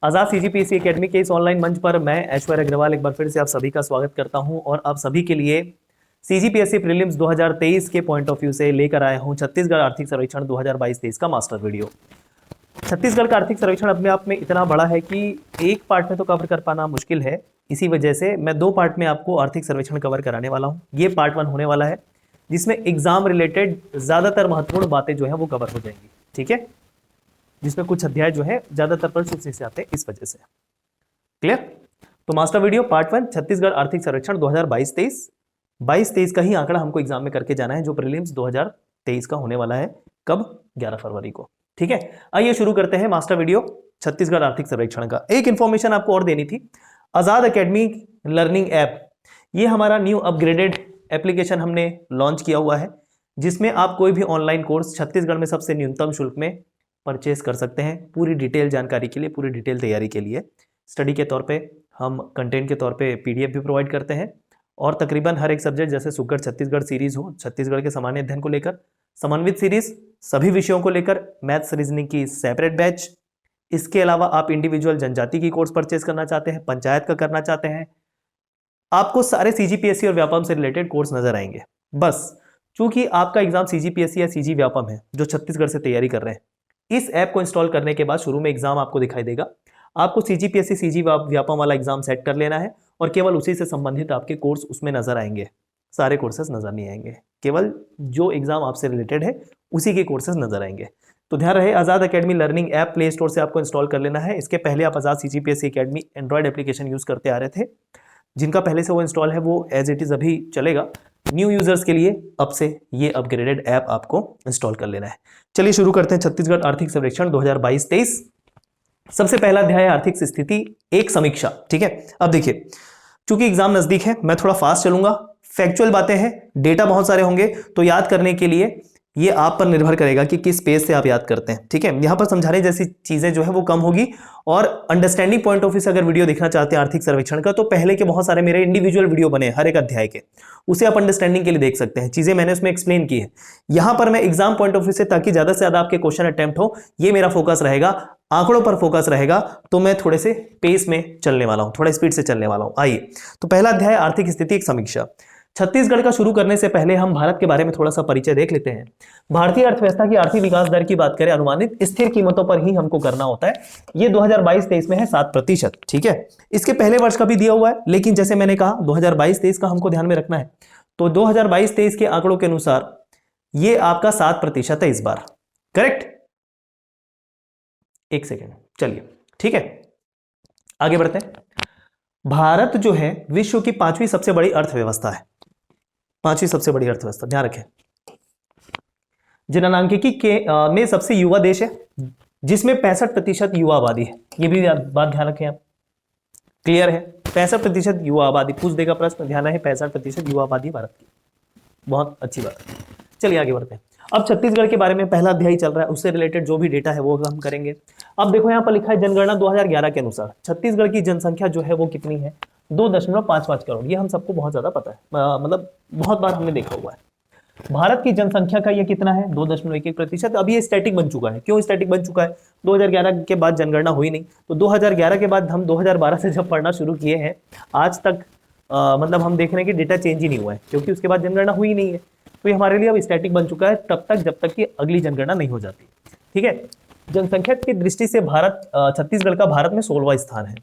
आजाद CGPSC academy के इस online मंच पर मैं ऐश्वर्य अग्रवाल एक बार फिर से आप सभी का स्वागत करता हूं और आप सभी के लिए सीजीपीएससी प्रीलिम्स 2023 के पॉइंट ऑफ व्यू से लेकर आया हूं छत्तीसगढ़ आर्थिक सर्वेक्षण 2022-23 का मास्टर वीडियो। छत्तीसगढ़ का आर्थिक सर्वेक्षण अपने आप में इतना बड़ा है कि एक पार्ट में तो कवर कर पाना मुश्किल है। इसी वजह से मैं दो पार्ट में आपको आर्थिक सर्वेक्षण कवर कराने वाला हूँ। ये पार्ट 1 होने वाला है जिसमें एग्जाम रिलेटेड ज्यादातर महत्वपूर्ण बातें जो है वो कवर हो जाएंगी, ठीक है, जिसमें कुछ अध्याय जो है ज्यादातर प्रश्न उसी से आते हैं, इस वजह से। क्लियर? तो मास्टर वीडियो पार्ट 1 छत्तीसगढ़ आर्थिक सर्वेक्षण 2022-23 का ही आंकड़ा हमको एग्जाम में करके जाना है, जो प्रीलिम्स 2023 का होने वाला है। कब? 11 फरवरी को। ठीक है, आइए शुरू करते हैं मास्टर वीडियो छत्तीसगढ़ आर्थिक सर्वेक्षण का। एक इंफॉर्मेशन आपको और देनी थी, आजाद एकेडमी लर्निंग ऐप, ये हमारा न्यू अपग्रेडेड एप्लीकेशन हमने लॉन्च किया हुआ है, जिसमें आप कोई भी ऑनलाइन कोर्स छत्तीसगढ़ में सबसे न्यूनतम शुल्क में परचेस कर सकते हैं। पूरी डिटेल जानकारी के लिए, पूरी डिटेल तैयारी के लिए स्टडी के तौर पे हम कंटेंट के तौर पे पीडीएफ भी प्रोवाइड करते हैं और तकरीबन हर एक सब्जेक्ट, जैसे सुगढ़ छत्तीसगढ़ सीरीज हो छत्तीसगढ़ के सामान्य अध्ययन को लेकर, समन्वित सीरीज सभी विषयों को लेकर, मैथ्स रीजनिंग की सेपरेट बैच, इसके अलावा आप इंडिविजुअल जनजाति की कोर्स परचेस करना चाहते हैं, पंचायत का करना चाहते हैं, आपको सारे सीजीपीएससी और व्यापम से रिलेटेड कोर्स नजर आएंगे। बस चूंकि आपका एग्जाम सीजीपीएससी या सीजी व्यापम है जो छत्तीसगढ़ से तैयारी कर रहे हैं, इस ऐप को इंस्टॉल करने के बाद शुरू में एग्जाम आपको दिखाई देगा। आपको सीजीपीएससी सीजी व्यापम वाला एग्जाम सेट कर लेना है और केवल उसी से संबंधित आपके कोर्स उसमें नजर आएंगे। सारे कोर्सेज नजर नहीं आएंगे, केवल जो एग्जाम आपसे रिलेटेड है उसी के कोर्सेज नजर आएंगे। तो ध्यान रहे, Azad academy learning app play store से आपको इंस्टॉल कर लेना है। इसके पहले आप Azad CGPSC academy android application use करते आ रहे थे, जिनका पहले से वो इंस्टॉल है वो एज इट इज अभी चलेगा। न्यू यूजर्स के लिए अब से ये अपग्रेडेड ऐप आपको इंस्टॉल कर लेना है। चलिए शुरू करते हैं छत्तीसगढ़ आर्थिक सर्वेक्षण 2022-23। सबसे पहला अध्याय आर्थिक स्थिति एक समीक्षा। ठीक है, अब देखिए, चूंकि एग्जाम नजदीक है मैं थोड़ा फास्ट चलूंगा, फैक्चुअल बातें हैं, डेटा बहुत सारे होंगे, तो याद करने के लिए ये आप पर निर्भर करेगा कि किस पेज से आप याद करते हैं। ठीक है, यहां पर समझाने जैसी चीजें जो है वो कम होगी और अंडरस्टैंडिंग पॉइंट ऑफ व्यू से अगर वीडियो देखना चाहते हैं आर्थिक सर्वेक्षण का, तो पहले के बहुत सारे मेरे इंडिविजुअल वीडियो बने हर एक अध्याय के, उसे आप अंडरस्टैंडिंग के लिए देख सकते हैं। चीजें मैंने उसमें एक्सप्लेन की है। यहां पर मैं एग्जाम पॉइंट ऑफ व्यू से, ताकि ज्यादा से ज्यादा आपके क्वेश्चन अटेम्प्ट हो, ये मेरा फोकस रहेगा, आंकड़ों पर फोकस रहेगा, तो मैं थोड़े से पेस में चलने वाला हूं, थोड़ा स्पीड से चलने वाला हूं। आइए, तो पहला अध्याय आर्थिक स्थिति एक समीक्षा। छत्तीसगढ़ का शुरू करने से पहले हम भारत के बारे में थोड़ा सा परिचय देख लेते हैं। भारतीय अर्थव्यवस्था की आर्थिक विकास दर की बात करें, अनुमानित स्थिर कीमतों पर ही हमको करना होता है। ये 2022-23 में है 7%। ठीक है, इसके पहले वर्ष का भी दिया हुआ है, लेकिन जैसे मैंने कहा 2022-23 का हमको ध्यान में रखना है। तो 2022-23 के आंकड़ों के अनुसार ये आपका 7% है इस बार। करेक्ट? एक सेकेंड, चलिए, ठीक है, आगे बढ़ते हैं। भारत जो है विश्व की 5वीं सबसे बड़ी अर्थव्यवस्था है, 5वीं सबसे बड़ी अर्थव्यवस्था, ध्यान रखें। जननांकिकी के में सबसे युवा देश है, जिसमें 65% युवा आबादी है। ये भी बात ध्यान रखें आप। क्लियर है? 65% युवा आबादी, पूछ देगा प्रश्न, ध्यान रहे 65% युवा आबादी भारत की। बहुत अच्छी बात है। चलिए आगे बढ़ते हैं। अब छत्तीसगढ़ के बारे में पहला अध्याय चल रहा है, उससे रिलेटेड जो भी डेटा है वो हम करेंगे। अब देखो यहाँ पर लिखा है जनगणना 2011 के अनुसार छत्तीसगढ़ की जनसंख्या जो है वो कितनी है? 2.55 करोड़। ये हम सबको बहुत ज्यादा पता है, मतलब बहुत बार हमने देखा हुआ है। भारत की जनसंख्या का ये कितना है? 2.11%। अब ये स्टैटिक बन चुका है। क्यों स्टैटिक बन चुका है? 2011 के बाद जनगणना हुई नहीं, तो 2011 के बाद हम 2012 से जब पढ़ना शुरू किए हैं आज तक मतलब हम देख रहे हैं कि डेटा चेंज ही नहीं हुआ है, क्योंकि उसके बाद जनगणना हुई नहीं है। तो ये हमारे लिए अब स्टैटिक बन चुका है तब तक जब तक कि अगली जनगणना नहीं हो जाती। ठीक है, जनसंख्या की दृष्टि से भारत, छत्तीसगढ़ का भारत में 16वां स्थान है।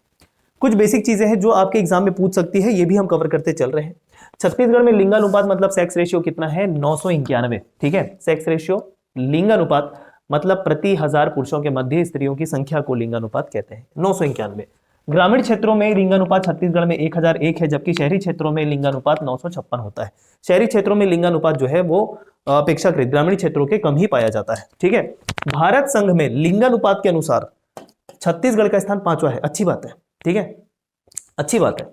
कुछ बेसिक चीजें हैं जो आपके एग्जाम में पूछ सकती है, ये भी हम कवर करते चल रहे हैं। छत्तीसगढ़ में लिंगानुपात मतलब सेक्स रेशियो कितना है? 991। ठीक है, सेक्स रेशियो, लिंगानुपात मतलब प्रति 1000 पुरुषों के मध्य स्त्रियों की संख्या को लिंगानुपात कहते हैं, 991। ग्रामीण क्षेत्रों में लिंगानुपात छत्तीसगढ़ में 1001 है, जबकि शहरी क्षेत्रों में लिंगानुपात 956 होता है। शहरी क्षेत्रों में लिंगानुपात जो है वो अपेक्षाकृत ग्रामीण क्षेत्रों के कम ही पाया जाता है। ठीक है, भारत संघ में लिंगानुपात के अनुसार छत्तीसगढ़ का स्थान 5वां है। अच्छी बात है, ठीक है, अच्छी बात है।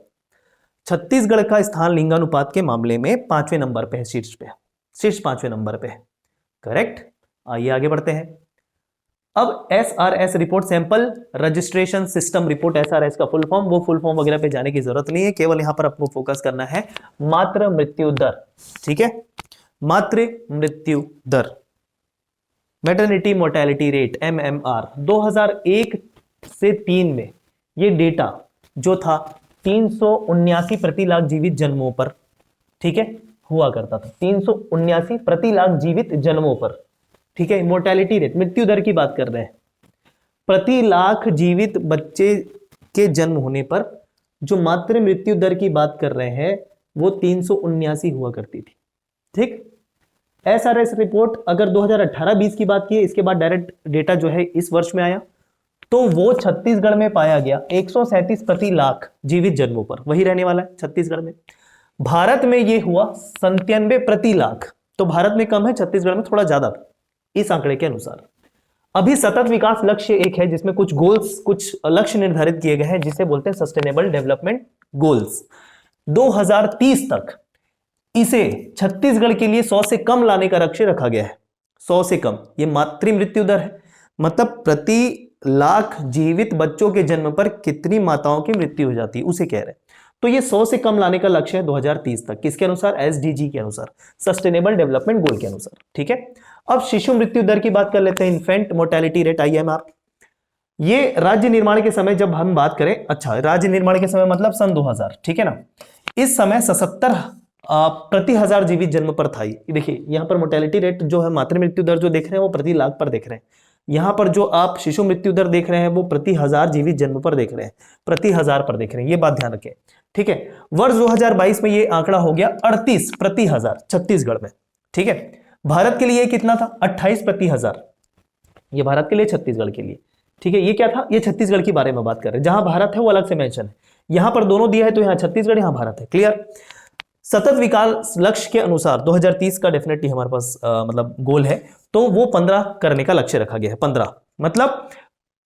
छत्तीसगढ़ का स्थान लिंगानुपात के मामले में 5वें नंबर पे है, शीर्ष पे, शीर्ष 5वें नंबर पे है। करेक्ट? आइए आगे बढ़ते हैं। अब SRS report, sample registration system report, SRS का फुल फॉर्म, वो फुल फॉर्म वगैरह पे जाने की जरूरत नहीं है, केवल यहां पर आपको फोकस करना है मातृ मृत्यु दर। ठीक है, मातृ मृत्यु दर, मैटरनिटी मोर्टेलिटी रेट, MMR 2001 से 3 में ये डेटा जो था 379 प्रति लाख जीवित जन्मों पर, ठीक है, हुआ करता था। 379 प्रति लाख जीवित जन्मों पर, ठीक है। मोर्टेलिटी रेट, मृत्यु दर की बात कर रहे हैं। प्रति लाख जीवित बच्चे के जन्म होने पर जो मातृ मृत्यु दर की बात कर रहे हैं वो 379 हुआ करती थी, ठीक। एसआरएस रिपोर्ट अगर 2018-20 की बात की, इसके बाद डायरेक्ट डेटा जो है इस वर्ष में आया, तो वो छत्तीसगढ़ में पाया गया 137 प्रति लाख जीवित जन्मों पर, वही रहने वाला है छत्तीसगढ़ में। भारत में ये हुआ 97 प्रति लाख, तो भारत में कम है, छत्तीसगढ़ में थोड़ा ज्यादा था इस आंकड़े के अनुसार। अभी सतत विकास लक्ष्य एक है जिसमें कुछ गोल्स, कुछ लक्ष्य निर्धारित किए गए हैं जिसे बोलते हैं सस्टेनेबल डेवलपमेंट गोल्स। 2030 तक इसे छत्तीसगढ़ के लिए 100 से कम लाने का लक्ष्य रखा गया है। 100 से कम ये मातृ मृत्यु दर है, मतलब प्रति लाख जीवित बच्चों के जन्म पर कितनी माताओं की मृत्यु हो जाती है उसे कह रहे हैं। तो ये 100 से कम लाने का लक्ष्य है 2030 तक, किसके अनुसार? एसडीजी के अनुसार, सस्टेनेबल डेवलपमेंट गोल के अनुसार, ठीक है। अब शिशु मृत्यु दर की बात कर लेते हैं, इन्फेंट मोर्टेलिटी रेट, IMR। ये राज्य निर्माण के समय जब हम बात करें, अच्छा राज्य निर्माण के समय मतलब सन 2000, ठीक है ना, इस समय 77 प्रति हजार जीवित जन्म पर था। देखिए यहाँ पर मोर्टेलिटी रेट जो है, मातृ मृत्यु दर जो देख रहे हैं वो प्रति लाख पर देख रहे हैं, यहाँ पर जो आप शिशु मृत्यु दर देख रहे हैं वो प्रति हजार जीवित जन्म पर देख रहे हैं, प्रति हजार पर देख रहे हैं, ये बात ध्यान रखें, ठीक है। वर्ष 2022 में ये आंकड़ा हो गया 38 प्रति हजार छत्तीसगढ़ में, ठीक है। भारत के लिए कितना था? 28 प्रति हजार, ये भारत के लिए, छत्तीसगढ़ के लिए, ठीक है। ये क्या था? ये छत्तीसगढ़ के बारे में बात कर रहे हैं, जहां भारत है वो अलग से मेंशन है, यहां पर दोनों दिया है, तो यहाँ छत्तीसगढ़, यहाँ भारत है, क्लियर। सतत विकास लक्ष्य के अनुसार 2030 का डेफिनेटली हमारे पास मतलब गोल है, तो वो 15 करने का लक्ष्य रखा गया है। 15 मतलब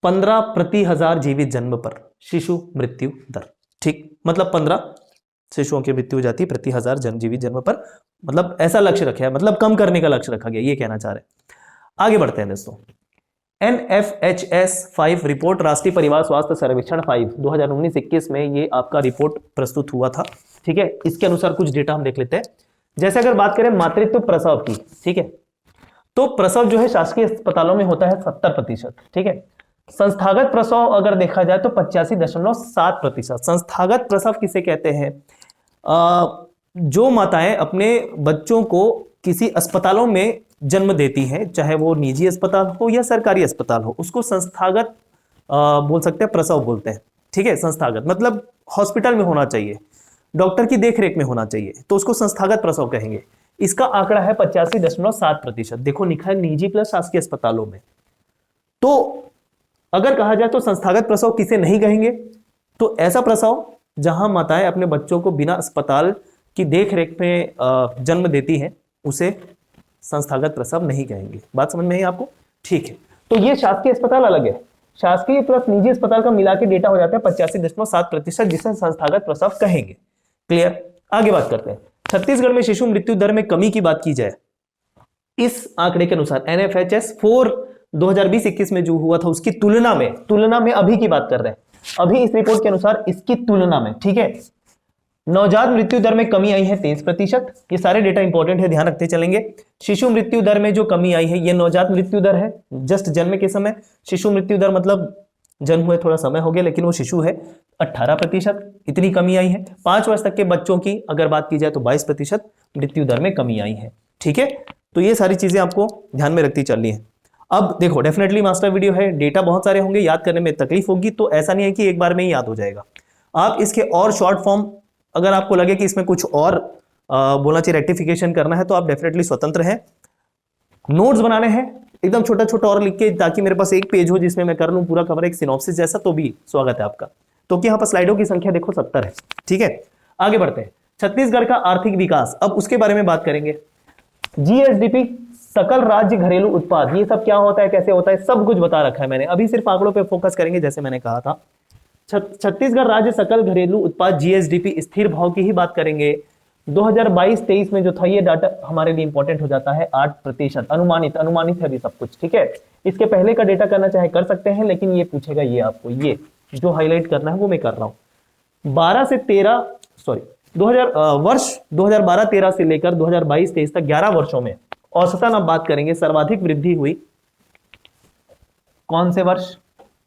15 प्रति हजार जीवित जन्म पर शिशु मृत्यु दर, ठीक, मतलब 15 शिशुओं की मृत्यु हो जाती है प्रति हजार जीवित जन्म पर, मतलब ऐसा लक्ष्य रखा है, मतलब कम करने का लक्ष्य रखा गया, ये कहना चाह रहे हैं। आगे बढ़ते हैं दोस्तों। NFHS 5 रिपोर्ट, राष्ट्रीय परिवार स्वास्थ्य सर्वेक्षण 5 2019-21 में ये आपका रिपोर्ट प्रस्तुत हुआ था, ठीक है। इसके अनुसार कुछ डेटा हम देख लेते हैं। जैसे अगर बात करें मातृत्व प्रसव की, ठीक है, तो प्रसव जो है शासकीय अस्पतालों में होता है 70%, ठीक है। संस्थागत प्रसव अगर देखा जाए तो 85.7%। संस्थागत प्रसव किसे कहते हैं? जो माताएं अपने बच्चों को किसी अस्पतालों में जन्म देती हैं, चाहे वो निजी अस्पताल हो या सरकारी अस्पताल हो, उसको संस्थागत बोल सकते हैं, प्रसव बोलते हैं, ठीक है। संस्थागत मतलब हॉस्पिटल में होना चाहिए, डॉक्टर की देखरेख में होना चाहिए, तो उसको संस्थागत प्रसव कहेंगे। इसका आंकड़ा है 85.7%। देखो लिखा है निजी प्लस शासकीय अस्पतालों में। तो अगर कहा जाए तो संस्थागत प्रसव किसे नहीं कहेंगे? तो ऐसा प्रसव जहां माताएं अपने बच्चों को बिना अस्पताल की देखरेख में जन्म देती हैं, उसे संस्थागत प्रसव नहीं कहेंगे। बात समझ में आई आपको? ठीक है। तो ये शासकीय अस्पताल अलग है, शासकीय प्लस निजी अस्पताल का मिला के डेटा हो जाता है 85.7%, जिसे संस्थागत प्रसव कहेंगे, क्लियर। आगे बात करते हैं। छत्तीसगढ़ में शिशु मृत्यु दर में कमी की बात की जाए, इस आंकड़े के अनुसार NFHS 4 2020-21 में जो हुआ था उसकी तुलना में अभी की बात कर रहे हैं, अभी इस रिपोर्ट के अनुसार इसकी तुलना में, ठीक है, नवजात मृत्यु दर में कमी आई है 23%। ये सारे डेटा इंपॉर्टेंट है, ध्यान रखते चलेंगे। शिशु मृत्यु दर में जो कमी आई है, ये नवजात मृत्यु दर है, जस्ट जन्म के समय। शिशु मृत्यु दर मतलब जन्म हुए थोड़ा समय हो गया लेकिन वो शिशु है, 18%, इतनी कमी आई है। 5 वर्ष तक के बच्चों की अगर बात की जाए तो 22% मृत्यु दर में कमी आई है, ठीक है। तो ये सारी चीजें आपको ध्यान में रखती चलनी है। अब देखो, डेफिनेटली मास्टर वीडियो है, डेटा बहुत सारे होंगे, याद करने में तकलीफ होगी, तो ऐसा नहीं है कि एक बार में ही याद हो जाएगा। आप इसके और शॉर्ट फॉर्म, अगर आपको लगे कि इसमें कुछ और बोलना चाहिए, रेक्टिफिकेशन करना है, तो आप डेफिनेटली स्वतंत्र हैं। नोट्स बनाने हैं एकदम छोटा छोटा और लिख के, ताकि मेरे पास एक पेज हो जिसमें मैं कर लूं पूरा कवर, एक सिनॉप्सिस जैसा, तो भी स्वागत है आपका। तो यहाँ पर स्लाइडों की संख्या देखो 70 है, ठीक है। आगे बढ़ते हैं। छत्तीसगढ़ का आर्थिक विकास, अब उसके बारे में बात करेंगे। GSDP, सकल राज्य घरेलू उत्पाद, ये सब क्या होता है, कैसे होता है, सब कुछ बता रखा है मैंने। अभी सिर्फ आंकड़ों पे फोकस करेंगे, जैसे मैंने कहा था। छत्तीसगढ़ राज्य सकल घरेलू उत्पाद GSDP स्थिर भाव की ही बात करेंगे। 2022-23 में जो था ये डाटा हमारे लिए इंपॉर्टेंट हो जाता है, 8%। अनुमानित है अभी सब कुछ, ठीक है। इसके पहले का डेटा करना चाहे कर सकते हैं, लेकिन ये पूछेगा ये आपको, ये जो हाईलाइट करना है वो मैं कर रहा हूं। 12 से 13 सॉरी 2000 वर्ष 2012-13 से लेकर 2022-23 तक 11 वर्षों में औसतन अब बात करेंगे सर्वाधिक वृद्धि हुई कौन से वर्ष?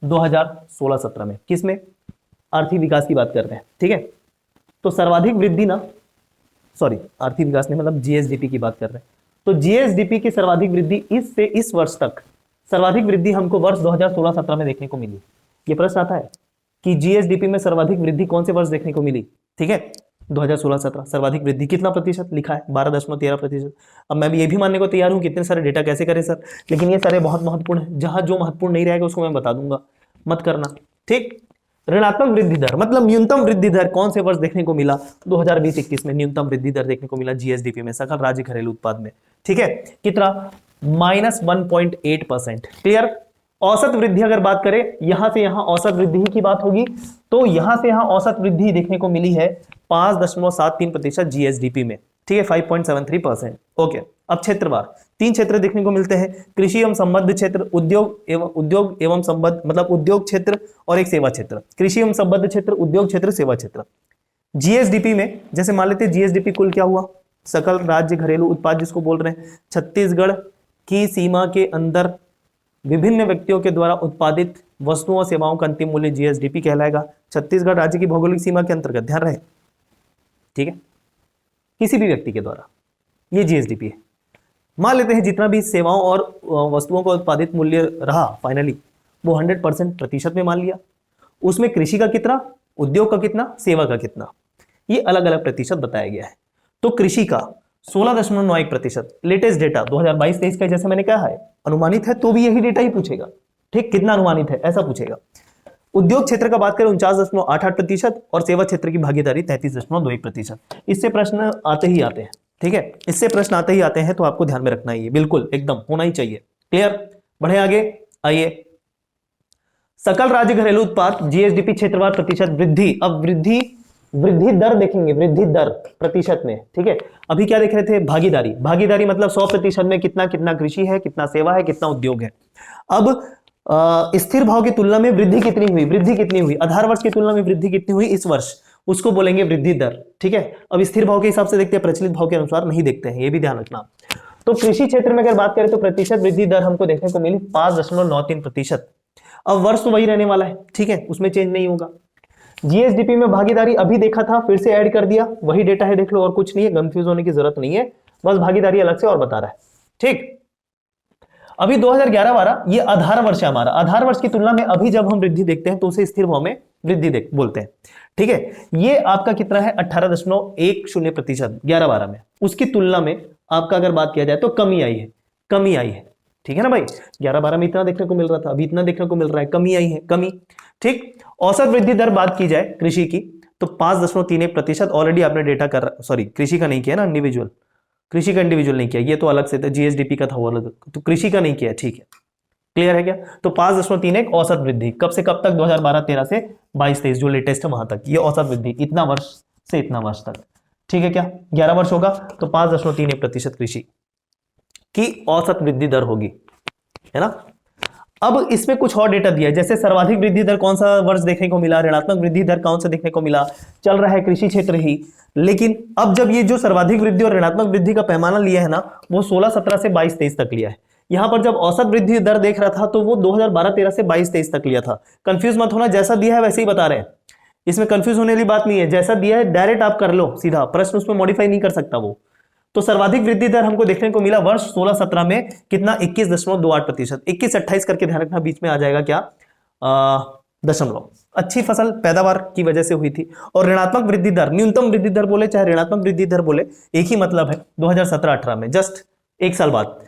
2016-17 में। किसमें? आर्थिक विकास की बात कर रहे हैं, ठीक है। तो सर्वाधिक वृद्धि ना, सॉरी आर्थिक विकास नहीं, मतलब जीएसडीपी की बात कर रहे हैं। तो जीएसडीपी की सर्वाधिक वृद्धि इस वर्ष तक सर्वाधिक वृद्धि हमको वर्ष 2016-17 में देखने को मिली। ये प्रश्न आता है कि जीएसडीपी में सर्वाधिक वृद्धि कौन से वर्ष देखने को मिली, ठीक है। 2016-17 सर्वाधिक वृद्धि कितना प्रतिशत लिखा है? 12.13%। अब मैं भी ये भी मानने को तैयार हूं कि इतने सारे डेटा कैसे करें सर, लेकिन ये सारे बहुत महत्वपूर्ण है। जहां जो महत्वपूर्ण नहीं रहेगा उसको मैं बता दूंगा, मत करना, ठीक। ऋणात्मक वृद्धि दर मतलब न्यूनतम वृद्धि दर कौन से वर्ष देखने को मिला? 2020-21 में न्यूनतम वृद्धि दर देखने को मिला जीएसडीपी में, सकल राज्य घरेलू उत्पाद में, ठीक है। कितना? -1.8%। क्लियर? औसत वृद्धि अगर बात करें, यहां से यहां औसत वृद्धि की बात होगी, तो यहां से यहां औसत वृद्धि देखने को मिली है 5.73% जीएसडीपी में, ठीक है, 5.73%। ओके, अब क्षेत्रवार 3 क्षेत्र देखने को मिलते हैं, कृषि एवं संबद्ध क्षेत्र, उद्योग एवं संबद्ध मतलब उद्योग क्षेत्र, और एक सेवा क्षेत्र। कृषि एवं संबद्ध क्षेत्र, उद्योग क्षेत्र, सेवा क्षेत्र। जीएसडीपी में जैसे मान लेते हैं जीएसडीपी कुल क्या हुआ? सकल राज्य घरेलू उत्पाद जिसको बोल रहे हैं, छत्तीसगढ़ की सीमा के अंदर विभिन्न व्यक्तियों के द्वारा उत्पादित वस्तुओं और सेवाओं का अंतिम मूल्य जीएसडीपी कहलाएगा। छत्तीसगढ़ राज्य की भौगोलिक सीमा के अंतर्गत, ध्यान रहे, ठीक है, किसी भी व्यक्ति के द्वारा, ये जीएसडीपी है। मान लेते हैं जितना भी सेवाओं और वस्तुओं का उत्पादित मूल्य रहा फाइनली वो 100% प्रतिशत में मान लिया। उसमें कृषि का कितना, उद्योग का कितना, सेवा का कितना, ये अलग अलग प्रतिशत बताया गया है। तो कृषि का 16.91%, लेटेस्ट डेटा 2022-23 का, जैसे मैंने कहा है अनुमानित है तो भी यही डेटा ही पूछेगा, ठीक, कितना अनुमानित है ऐसा पूछेगा। उद्योग क्षेत्र का बात करें 49.88% और सेवा क्षेत्र की भागीदारी 33.21%। इससे प्रश्न आते ही आते हैं, ठीक है, इससे प्रश्न आते ही आते हैं, तो आपको ध्यान में रखना ही है, बिल्कुल एकदम होना ही चाहिए। क्लियर? बढ़े आगे, आइए सकल राज्य घरेलू उत्पाद जीएसडीपी क्षेत्रवार प्रतिशत वृद्धि। अब वृद्धि दर देखेंगे, वृद्धि दर प्रतिशत में, ठीक है। अभी क्या देख रहे थे? भागीदारी मतलब 100% में कितना कितना कृषि है, कितना सेवा है, कितना उद्योग है। अब स्थिर भाव की तुलना में वृद्धि कितनी हुई, आधार वर्ष की तुलना में वृद्धि कितनी हुई इस वर्ष, उसको बोलेंगे वृद्धि दर, ठीक है। अब स्थिर भाव के हिसाब से देखते हैं, प्रचलित भाव के अनुसार नहीं देखते हैं, ये भी ध्यान रखना। तो कृषि क्षेत्र में अगर बात करें तो प्रतिशत वृद्धि दर हमको देखने को मिली 5.93%। अब वर्ष तो वही रहने वाला है, ठीक है, उसमें चेंज नहीं होगा। जीएसडीपी में भागीदारी अभी देखा था, फिर से ऐड कर दिया, वही डेटा है, देख लो, और कुछ नहीं है, कंफ्यूज होने की जरूरत नहीं है, बस भागीदारी अलग से और बता रहा है, ठीक। अभी 2011-12 ये आधार वर्ष है हमारा। आधार वर्ष की तुलना में अभी जब हम वृद्धि देखते हैं तो उसे स्थिर भाव में वृद्धि बोलते हैं, ठीक है। ये आपका कितना है? 18.10% 11-12 में। उसकी तुलना में आपका अगर बात किया जाए तो कमी आई है, ठीक है ना भाई। 11-12 में इतना देखने को मिल रहा था, अभी इतना देखने को मिल रहा है, कमी आई है, कमी, ठीक। औसत वृद्धि दर बात की जाए कृषि की तो 5.31%। ऑलरेडी आपने डेटा कृषि का नहीं किया ना, इंडिविजुअल, कृषि का इंडिविजुअल नहीं किया, ये तो अलग से था, जीएसडीपी का था वो अलग, तो कृषि का नहीं किया, ठीक है, क्लियर है क्या। तो 5.31 औसत वृद्धि, कब से कब तक? 2012-13 से 22-23 जो लेटेस्ट है वहां तक, ये औसत वृद्धि इतना वर्ष से इतना वर्ष तक, ठीक है क्या। 11 वर्ष होगा तो 5.31% कृषि की औसत वृद्धि दर होगी, है ना। अब इसमें कुछ और डेटा दिया है, जैसे सर्वाधिक वृद्धि दर कौन सा वर्ष देखने को मिला, ऋणात्मक वृद्धि दर कौन सा देखने को मिला, चल रहा है कृषि क्षेत्र ही। लेकिन अब जब ये जो सर्वाधिक वृद्धि और ऋणात्मक वृद्धि का पैमाना लिया है ना, वो 16-17 से 22-23 तक लिया है। यहां पर जब औसत वृद्धि दर देख रहा था तो वो 2012-13 से 22-23 तक लिया था। कंफ्यूज मत होना, जैसा दिया है वैसे ही बता रहे हैं, इसमें कंफ्यूज होने वाली बात नहीं है, जैसा दिया है डायरेक्ट आप कर लो सीधा, प्रश्न उसमें मॉडिफाई नहीं कर सकता वो। तो सर्वाधिक वृद्धि दर हमको देखने को मिला वर्ष 16-17 में कितना? 21.28%। 21-28 करके ध्यान रखना, बीच में आ जाएगा क्या? दशमलव। अच्छी फसल पैदावार की वजह से हुई थी। और ऋणात्मक वृद्धि दर, न्यूनतम वृद्धि दर बोले चाहे ऋणात्मक वृद्धि दर बोले, एक ही मतलब है। 2017-18 में जस्ट एक साल बाद,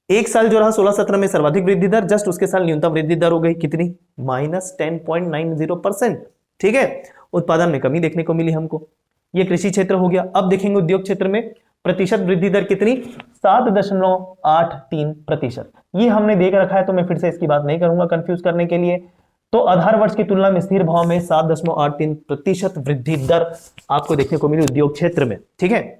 एक साल जो रहा 16-17 में सर्वाधिक वृद्धि दर, जस्ट उसके साल न्यूनतम वृद्धि दर हो गई कितनी? -10.90%, ठीक है। उत्पादन में कमी देखने को मिली हमको, ये कृषि क्षेत्र हो गया। अब देखेंगे उद्योग क्षेत्र में प्रतिशत वृद्धि दर कितनी? 7.83%। ये हमने देख रखा है तो मैं फिर से इसकी बात नहीं करूंगा कंफ्यूज करने के लिए। तो आधार वर्ष की तुलना में स्थिर भाव में 7.83% वृद्धि दर आपको देखने को मिली उद्योग क्षेत्र में, ठीक है।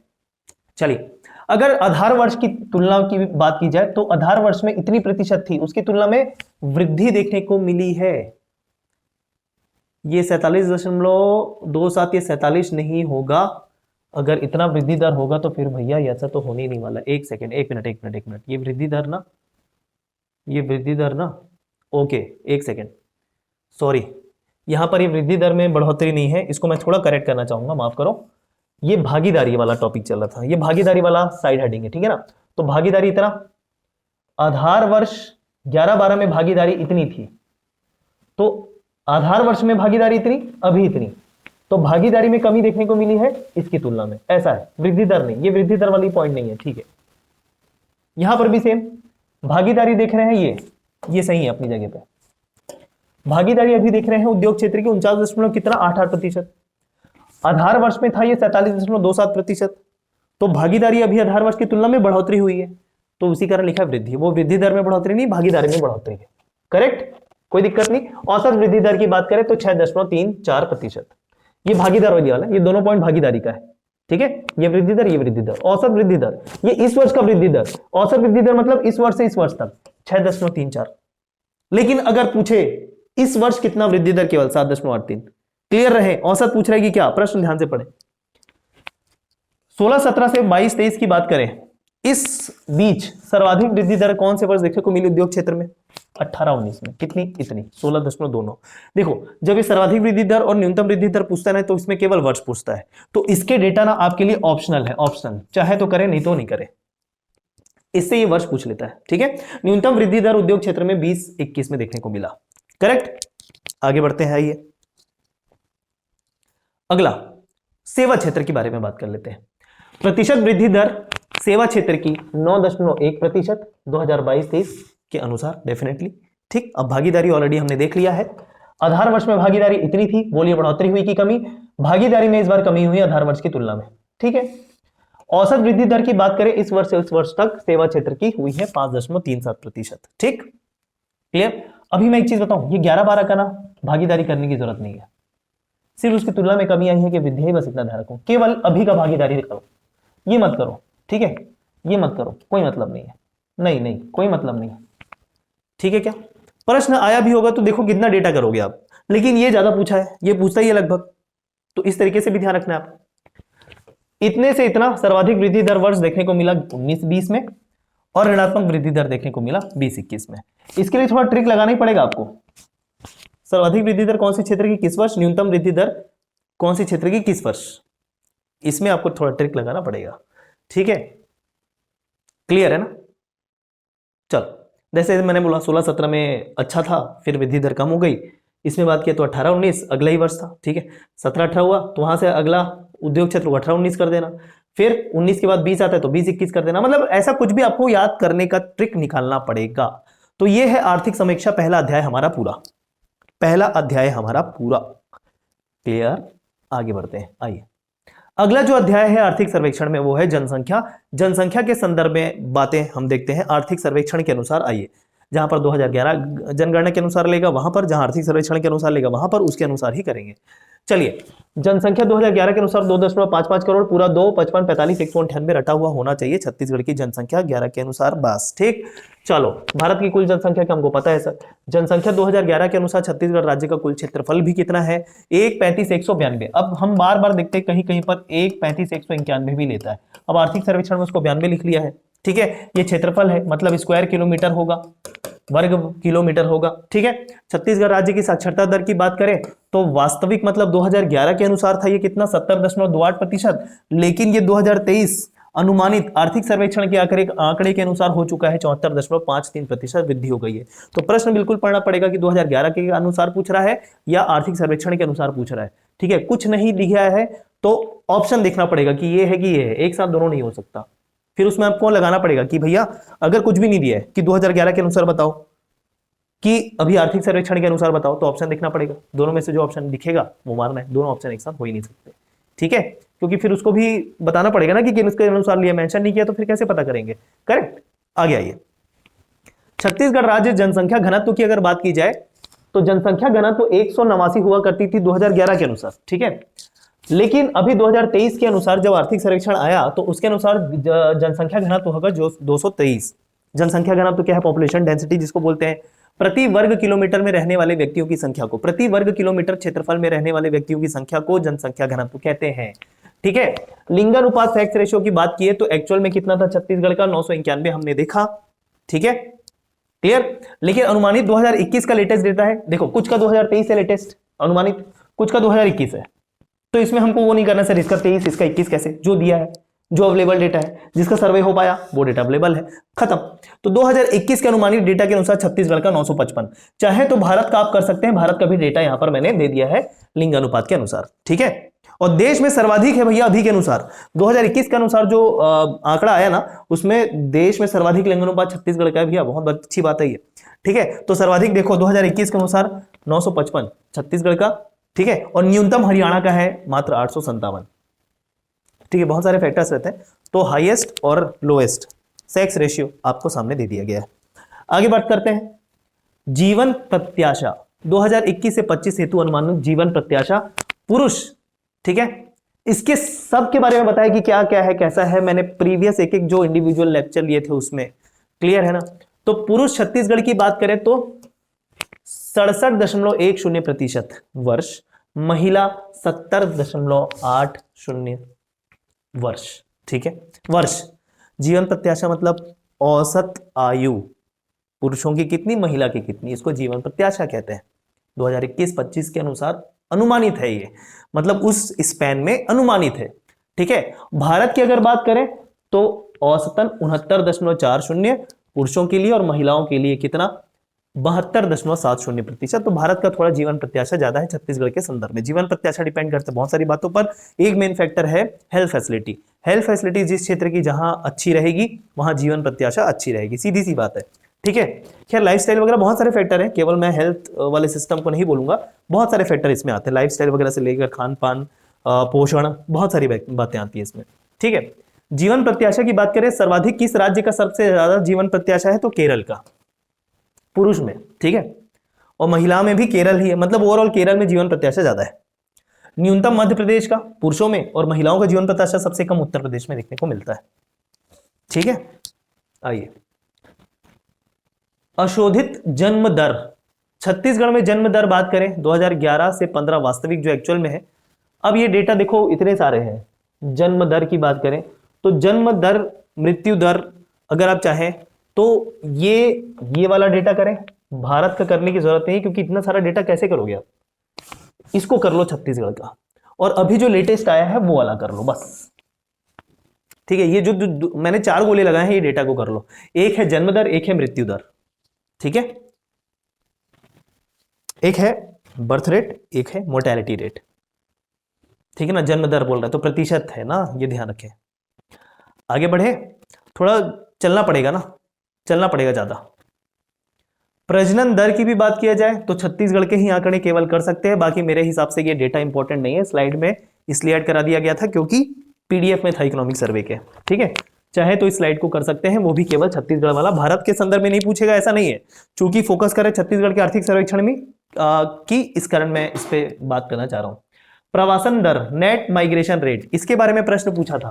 चलिए, अगर आधार वर्ष की तुलना की बात की जाए तो आधार वर्ष में इतनी प्रतिशत थी, उसकी तुलना में वृद्धि देखने को मिली है ये 47.27, ये 47 नहीं होगा। अगर इतना वृद्धि दर होगा तो फिर भैया ऐसा तो होने ही नहीं वाला। एक मिनट, ये वृद्धि दर ना, ओके, एक सेकेंड, सॉरी, यहां पर ये वृद्धि दर में बढ़ोतरी नहीं है, इसको मैं थोड़ा करेक्ट करना चाहूंगा, माफ करो। ये भागीदारी वाला टॉपिक चल रहा था, ये भागीदारी वाला साइड हेडिंग है, ठीक है ना। तो भागीदारी इतना, आधार वर्ष 11-12 में भागीदारी इतनी थी, तो आधार वर्ष में भागीदारी इतनी, अभी इतनी, तो भागीदारी में कमी देखने को मिली है इसकी तुलना में, ऐसा है, वृद्धि दर नहीं, ये वृद्धि दर वाली पॉइंट नहीं है, ठीक है। यहां पर भी सेम भागीदारी देख रहे हैं, ये सही है अपनी जगह पे। भागीदारी अभी देख रहे हैं उद्योग क्षेत्र की 49 कितना 88%, आधार वर्ष में था ये 47.27%, तो भागीदारी अभी आधार वर्ष की तुलना में बढ़ोतरी हुई है, तो उसी कारण लिखा वृद्धि, वो वृद्धि दर में बढ़ोतरी नहीं, भागीदारी में बढ़ोतरी है, करेक्ट, कोई दिक्कत नहीं। औसत वृद्धि दर की बात करें तो 6.34%, ये भागीदार वाला है, ये दोनों पॉइंट भागीदारी का है, ठीक है। ये वृद्धि दर, ये वृद्धि दर, औसत वृद्धि दर, ये इस वर्ष का वृद्धि दर, औसत वृद्धि दर मतलब इस वर्ष से इस वर्ष तक 6.34, लेकिन अगर पूछे इस वर्ष कितना वृद्धि दर, केवल 7.83। क्लियर रहे, औसत पूछ रहा है कि क्या, प्रश्न ध्यान से पढ़े। 16-17 से 22-23 की बात करें, इस बीच सर्वाधिक वृद्धि दर कौन से वर्ष देखने को मिली उद्योग क्षेत्र में, 18-19 में, कितनी, इतनी 16.29। देखो जब ये सर्वाधिक वृद्धि दर और न्यूनतम वृद्धि दर पूछता है तो इसमें केवल वर्ष पूछता है, तो इसके डेटा ना आपके लिए ऑप्शनल है, ऑप्शनल, चाहे तो करे नहीं तो नहीं करे, इससे ये वर्ष पूछ लेता है, ठीक है। न्यूनतम वृद्धि दर उद्योग क्षेत्र में 20-21 में देखने को मिला, करेक्ट। आगे बढ़ते हैं, आइए अगला सेवा क्षेत्र के बारे में बात कर लेते हैं। प्रतिशत वृद्धि दर सेवा क्षेत्र की 9.1% 2022-23 के अनुसार, डेफिनेटली ठीक। अब भागीदारी ऑलरेडी हमने देख लिया है, आधार वर्ष में भागीदारी इतनी थी, बोलिए बढ़ोतरी हुई कि कमी, भागीदारी में इस बार कमी हुई आधार वर्ष की तुलना में, ठीक है। औसत वृद्धि दर की बात करें इस वर्ष से उस वर्ष तक सेवा क्षेत्र की हुई है 5.37%, ठीक, क्लियर। अभी मैं एक चीज बताऊं, ये 11-12 का ना भागीदारी करने की जरूरत नहीं है, सिर्फ उसकी तुलना में कमी आई है कि वृद्धि है, बस इतना ध्यान रखो, केवल अभी का भागीदारी करो, ये मत करो, ठीक है, ये मत करो, कोई मतलब नहीं है, नहीं नहीं कोई मतलब नहीं है, ठीक है। क्या प्रश्न आया भी होगा तो देखो कितना डेटा करोगे आप, लेकिन ये ज्यादा पूछा है, ये पूछता ही है लगभग, तो इस तरीके से भी ध्यान रखना है आप। इतने से इतना सर्वाधिक वृद्धि दर वर्ष देखने को मिला 19-20 में, और ऋणात्मक वृद्धि दर देखने को मिला 20-21 में। इसके लिए थोड़ा ट्रिक लगाना ही पड़ेगा आपको, सर्वाधिक वृद्धि दर कौन सी क्षेत्र की किस वर्ष, न्यूनतम वृद्धि दर कौन सी क्षेत्र की किस वर्ष, इसमें आपको थोड़ा ट्रिक लगाना पड़ेगा, ठीक है, क्लियर है ना। चलो, जैसे मैंने बोला 16-17 में अच्छा था, फिर वृद्धि दर कम हो गई, इसमें बात किया तो 18-19 अगला ही वर्ष था, ठीक है। 17-18 हुआ तो वहां से अगला उद्योग क्षेत्र को 18-19 कर देना, फिर 19 के बाद 20 आता है तो 20-21 कर देना, मतलब ऐसा कुछ भी आपको याद करने का ट्रिक निकालना पड़ेगा। तो ये है आर्थिक समीक्षा, पहला अध्याय हमारा पूरा, पहला अध्याय हमारा पूरा, क्लियर। आगे बढ़ते हैं, आइए अगला जो अध्याय है आर्थिक सर्वेक्षण में वो है जनसंख्या। जनसंख्या के संदर्भ में बातें हम देखते हैं आर्थिक सर्वेक्षण के अनुसार, आइए जहां पर 2011 जनगणना के अनुसार लेगा वहां पर, जहां आर्थिक सर्वेक्षण के अनुसार लेगा वहां पर, उसके अनुसार ही करेंगे। चलिए, जनसंख्या 2011 के अनुसार 2.55 करोड़, पूरा 2, 55, 45, 198 रटा हुआ होना चाहिए छत्तीसगढ़ की जनसंख्या 11 के अनुसार, बस ठीक। चलो, भारत की कुल जनसंख्या का हमको पता है सर, जनसंख्या 2011 के अनुसार छत्तीसगढ़ राज्य का कुल क्षेत्रफल भी कितना है, 135,192। अब हम बार बार देखते हैं कहीं कहीं पर 135,191 भी लेता है, अब आर्थिक सर्वेक्षण में उसको 92 लिख लिया है, ठीक है। ये क्षेत्रफल है, मतलब स्क्वायर किलोमीटर होगा, वर्ग किलोमीटर होगा, ठीक है। छत्तीसगढ़ राज्य की साक्षरता दर की बात करें तो वास्तविक मतलब 2011 के अनुसार था ये कितना 70.28%, लेकिन ये 2023 अनुमानित आर्थिक सर्वेक्षण के आंकड़े के अनुसार हो चुका है 74.53% वृद्धि हो गई है। तो प्रश्न बिल्कुल पढ़ना पड़ेगा कि 2011 के अनुसार पूछ रहा है या आर्थिक सर्वेक्षण के अनुसार पूछ रहा है, ठीक है। कुछ नहीं लिखा है तो ऑप्शन देखना पड़ेगा कि ये है कि ये है, एक साथ दोनों नहीं हो सकता। फिर उसमें आपको लगाना पड़ेगा कि भैया अगर कुछ भी नहीं दिया है कि 2011 के अनुसार बताओ कि अभी आर्थिक सर्वेक्षण के अनुसार बताओ, तो ऑप्शन देखना पड़ेगा, दोनों में से जो ऑप्शन दिखेगा वो मारना है, दोनों ऑप्शन एक साथ हो ही नहीं सकते, ठीक है, क्योंकि फिर उसको भी बताना पड़ेगा ना कि किसके अनुसार लिया, मेंशन नहीं किया तो फिर कैसे पता करेंगे, करेक्ट। आगे आइए, छत्तीसगढ़ राज्य जनसंख्या घनत्व की अगर बात की जाए तो जनसंख्या घनत्व 189 हुआ करती थी 2011 के अनुसार, ठीक है। लेकिन अभी 2023 के अनुसार जब आर्थिक सर्वेक्षण आया तो उसके अनुसार जनसंख्या घनत्व होगा जो 223। जनसंख्या घनत्व क्या है, पॉपुलेशन डेंसिटी जिसको बोलते हैं, प्रति वर्ग किलोमीटर में रहने वाले व्यक्तियों की संख्या को, प्रति वर्ग किलोमीटर क्षेत्रफल में रहने वाले व्यक्तियों की संख्या को जनसंख्या घनत्व कहते हैं, ठीक है। लिंगानुपात सेक्स रेशियो की बात की तो एक्चुअल में कितना था छत्तीसगढ़ का 991 हमने देखा, ठीक है। क्लियर। लेकिन अनुमानित 2021 का लेटेस्ट डेटा है, देखो कुछ का 2023 है लेटेस्ट अनुमानित, कुछ का 2021 है, तो इसमें हमको वो नहीं करना सर इसका 23 इसका 21 कैसे, जो दिया है जो अवेलेबल डेटा है जिसका सर्वे हो पाया वो डेटा अवेलेबल है, खत्म। तो 2021 के अनुमानित डेटा के अनुसार छत्तीसगढ़ का 955, चाहे तो भारत का आप कर सकते हैं, भारत का भी डेटा यहां पर मैंने दे दिया है लिंग अनुपात के अनुसार, ठीक है। और देश में सर्वाधिक है भैया अभी के अनुसार, 2021 के अनुसार जो आंकड़ा आया ना उसमें देश में सर्वाधिक लिंग अनुपात छत्तीसगढ़ का है भैया, बहुत अच्छी बात है ये, ठीक है। तो सर्वाधिक देखो 2021 के अनुसार 955 छत्तीसगढ़ का, ठीक है, और न्यूनतम हरियाणा का है मात्र 857, ठीक है। बहुत सारे फैक्टर्स रहते हैं, तो हाईएस्ट और लोएस्ट सेक्स रेशियो आपको सामने दे दिया गया है। आगे बात करते हैं जीवन प्रत्याशा 2021 से 25 हेतु अनुमानित जीवन प्रत्याशा पुरुष, ठीक है। इसके सब के बारे में बताया कि क्या क्या है कैसा है, मैंने प्रीवियस एक एक जो इंडिविजुअल लेक्चर लिए थे उसमें, क्लियर है ना। तो पुरुष छत्तीसगढ़ की बात करें तो 67.10% वर्ष, महिला 70.80 वर्ष, ठीक है। वर्ष, जीवन प्रत्याशा मतलब औसत आयु, पुरुषों की कितनी महिला की कितनी, इसको जीवन प्रत्याशा कहते हैं। 2021-25 के अनुसार अनुमानित है ये, मतलब उस स्पैन में अनुमानित है, ठीक है। भारत की अगर बात करें तो औसतन 69.40 पुरुषों के लिए और महिलाओं के लिए कितना 72.70%। तो भारत का थोड़ा जीवन प्रत्याशा ज्यादा है छत्तीसगढ़ के संदर्भ में। जीवन प्रत्याशा डिपेंड करते हैं बहुत सारी बातों पर, एक मेन फैक्टर है हेल्थ फैसिलिटी। हेल्थ फैसिलिटी जिस क्षेत्र की जहां अच्छी रहेगी वहां जीवन प्रत्याशा अच्छी रहेगी, सीधी सी बात है, ठीक है। खैर लाइफस्टाइल वगैरह बहुत सारे फैक्टर हैं, केवल मैं हेल्थ वाले सिस्टम को नहीं बोलूंगा, बहुत सारे फैक्टर इसमें आते हैं, लाइफस्टाइल वगैरह से लेकर खान पान, पोषण, बहुत सारी बातें आती है इसमें, ठीक है। जीवन प्रत्याशा की बात करें, सर्वाधिक किस राज्य का सबसे ज्यादा जीवन प्रत्याशा है तो केरल का, पुरुष में, ठीक है। और महिला में भी केरल ही है, मतलब ओवरऑल केरल में जीवन प्रत्याशा ज्यादा है। न्यूनतम मध्य प्रदेश का पुरुषों में, और महिलाओं का जीवन प्रत्याशा सबसे कम उत्तर प्रदेश में देखने को मिलता है, ठीक है। आइए अशोधित जन्म दर, छत्तीसगढ़ में जन्म दर बात करें 2011 से 15 वास्तविक जो एक्चुअल में है। अब ये डेटा देखो इतने सारे हैं, जन्म दर की बात करें तो जन्म दर, मृत्यु दर, अगर आप चाहें तो ये वाला डेटा करें, भारत का करने की जरूरत नहीं क्योंकि इतना सारा डेटा कैसे करोगे आप, इसको कर लो छत्तीसगढ़ का, और अभी जो लेटेस्ट आया है वो वाला कर लो बस, ठीक है। ये जो मैंने 4 गोले लगाए हैं ये डेटा को कर लो, एक है जन्म दर, एक है मृत्यु दर, ठीक है, एक है बर्थ रेट, एक है मोर्टेलिटी रेट, ठीक है ना। जन्म दर बोल रहा है तो प्रतिशत है ना, ये ध्यान रखें। आगे बढ़े, थोड़ा चलना पड़ेगा ना, चलना पड़ेगा ज्यादा। प्रजनन दर की भी बात किया जाए तो छत्तीसगढ़ के ही आंकड़े केवल कर सकते हैं, बाकी मेरे हिसाब से ये डेटा इंपॉर्टेंट नहीं है, स्लाइड में इसलिए ऐड करा दिया गया था क्योंकि पीडीएफ में था इकोनॉमिक सर्वे के, ठीक है। चाहे तो इस स्लाइड को कर सकते हैं, वो भी केवल छत्तीसगढ़ वाला, भारत के संदर्भ में नहीं पूछेगा ऐसा नहीं है, चूंकि फोकस करें छत्तीसगढ़ के आर्थिक सर्वेक्षण में कि इस कारण मैं इस पे बात करना चाह रहा हूं। प्रवासन दर, नेट माइग्रेशन रेट, इसके बारे में प्रश्न पूछा था।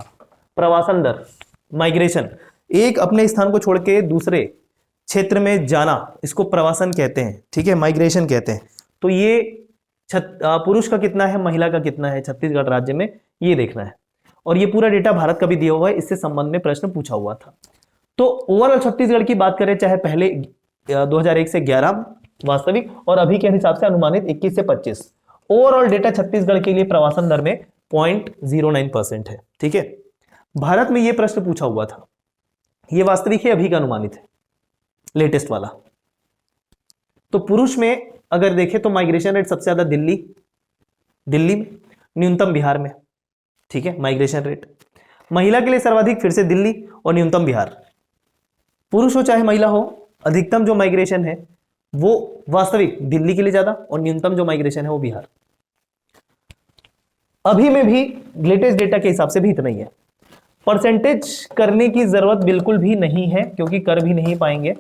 प्रवासन दर, माइग्रेशन, एक अपने स्थान को छोड़ के दूसरे क्षेत्र में जाना, इसको प्रवासन कहते हैं, ठीक है, माइग्रेशन कहते हैं। तो ये पुरुष का कितना है, महिला का कितना है छत्तीसगढ़ राज्य में, ये देखना है। और ये पूरा डेटा भारत का भी दिया हुआ है, इससे संबंध में प्रश्न पूछा हुआ था। तो ओवरऑल छत्तीसगढ़ की बात करें, चाहे पहले 2001 से 11 वास्तविक और अभी के हिसाब से अनुमानित 21 से 25, ओवरऑल डेटा छत्तीसगढ़ के लिए प्रवासन दर में 0.09% है, ठीक है। भारत में यह प्रश्न पूछा हुआ था, यह वास्तविक है अभी का अनुमानित है, लेटेस्ट वाला। तो पुरुष में अगर देखें तो माइग्रेशन रेट सबसे ज्यादा दिल्ली में, न्यूनतम बिहार में, ठीक है, माइग्रेशन रेट। महिला के लिए सर्वाधिक फिर से दिल्ली और न्यूनतम बिहार। पुरुष हो चाहे महिला हो, अधिकतम जो माइग्रेशन है वो वास्तविक दिल्ली के लिए ज्यादा और न्यूनतम जो माइग्रेशन है वो बिहार। अभी में भी लेटेस्ट डेटा के हिसाब से भी इतना ही है। परसेंटेज करने की जरूरत बिल्कुल भी नहीं है क्योंकि कर भी नहीं पाएंगे,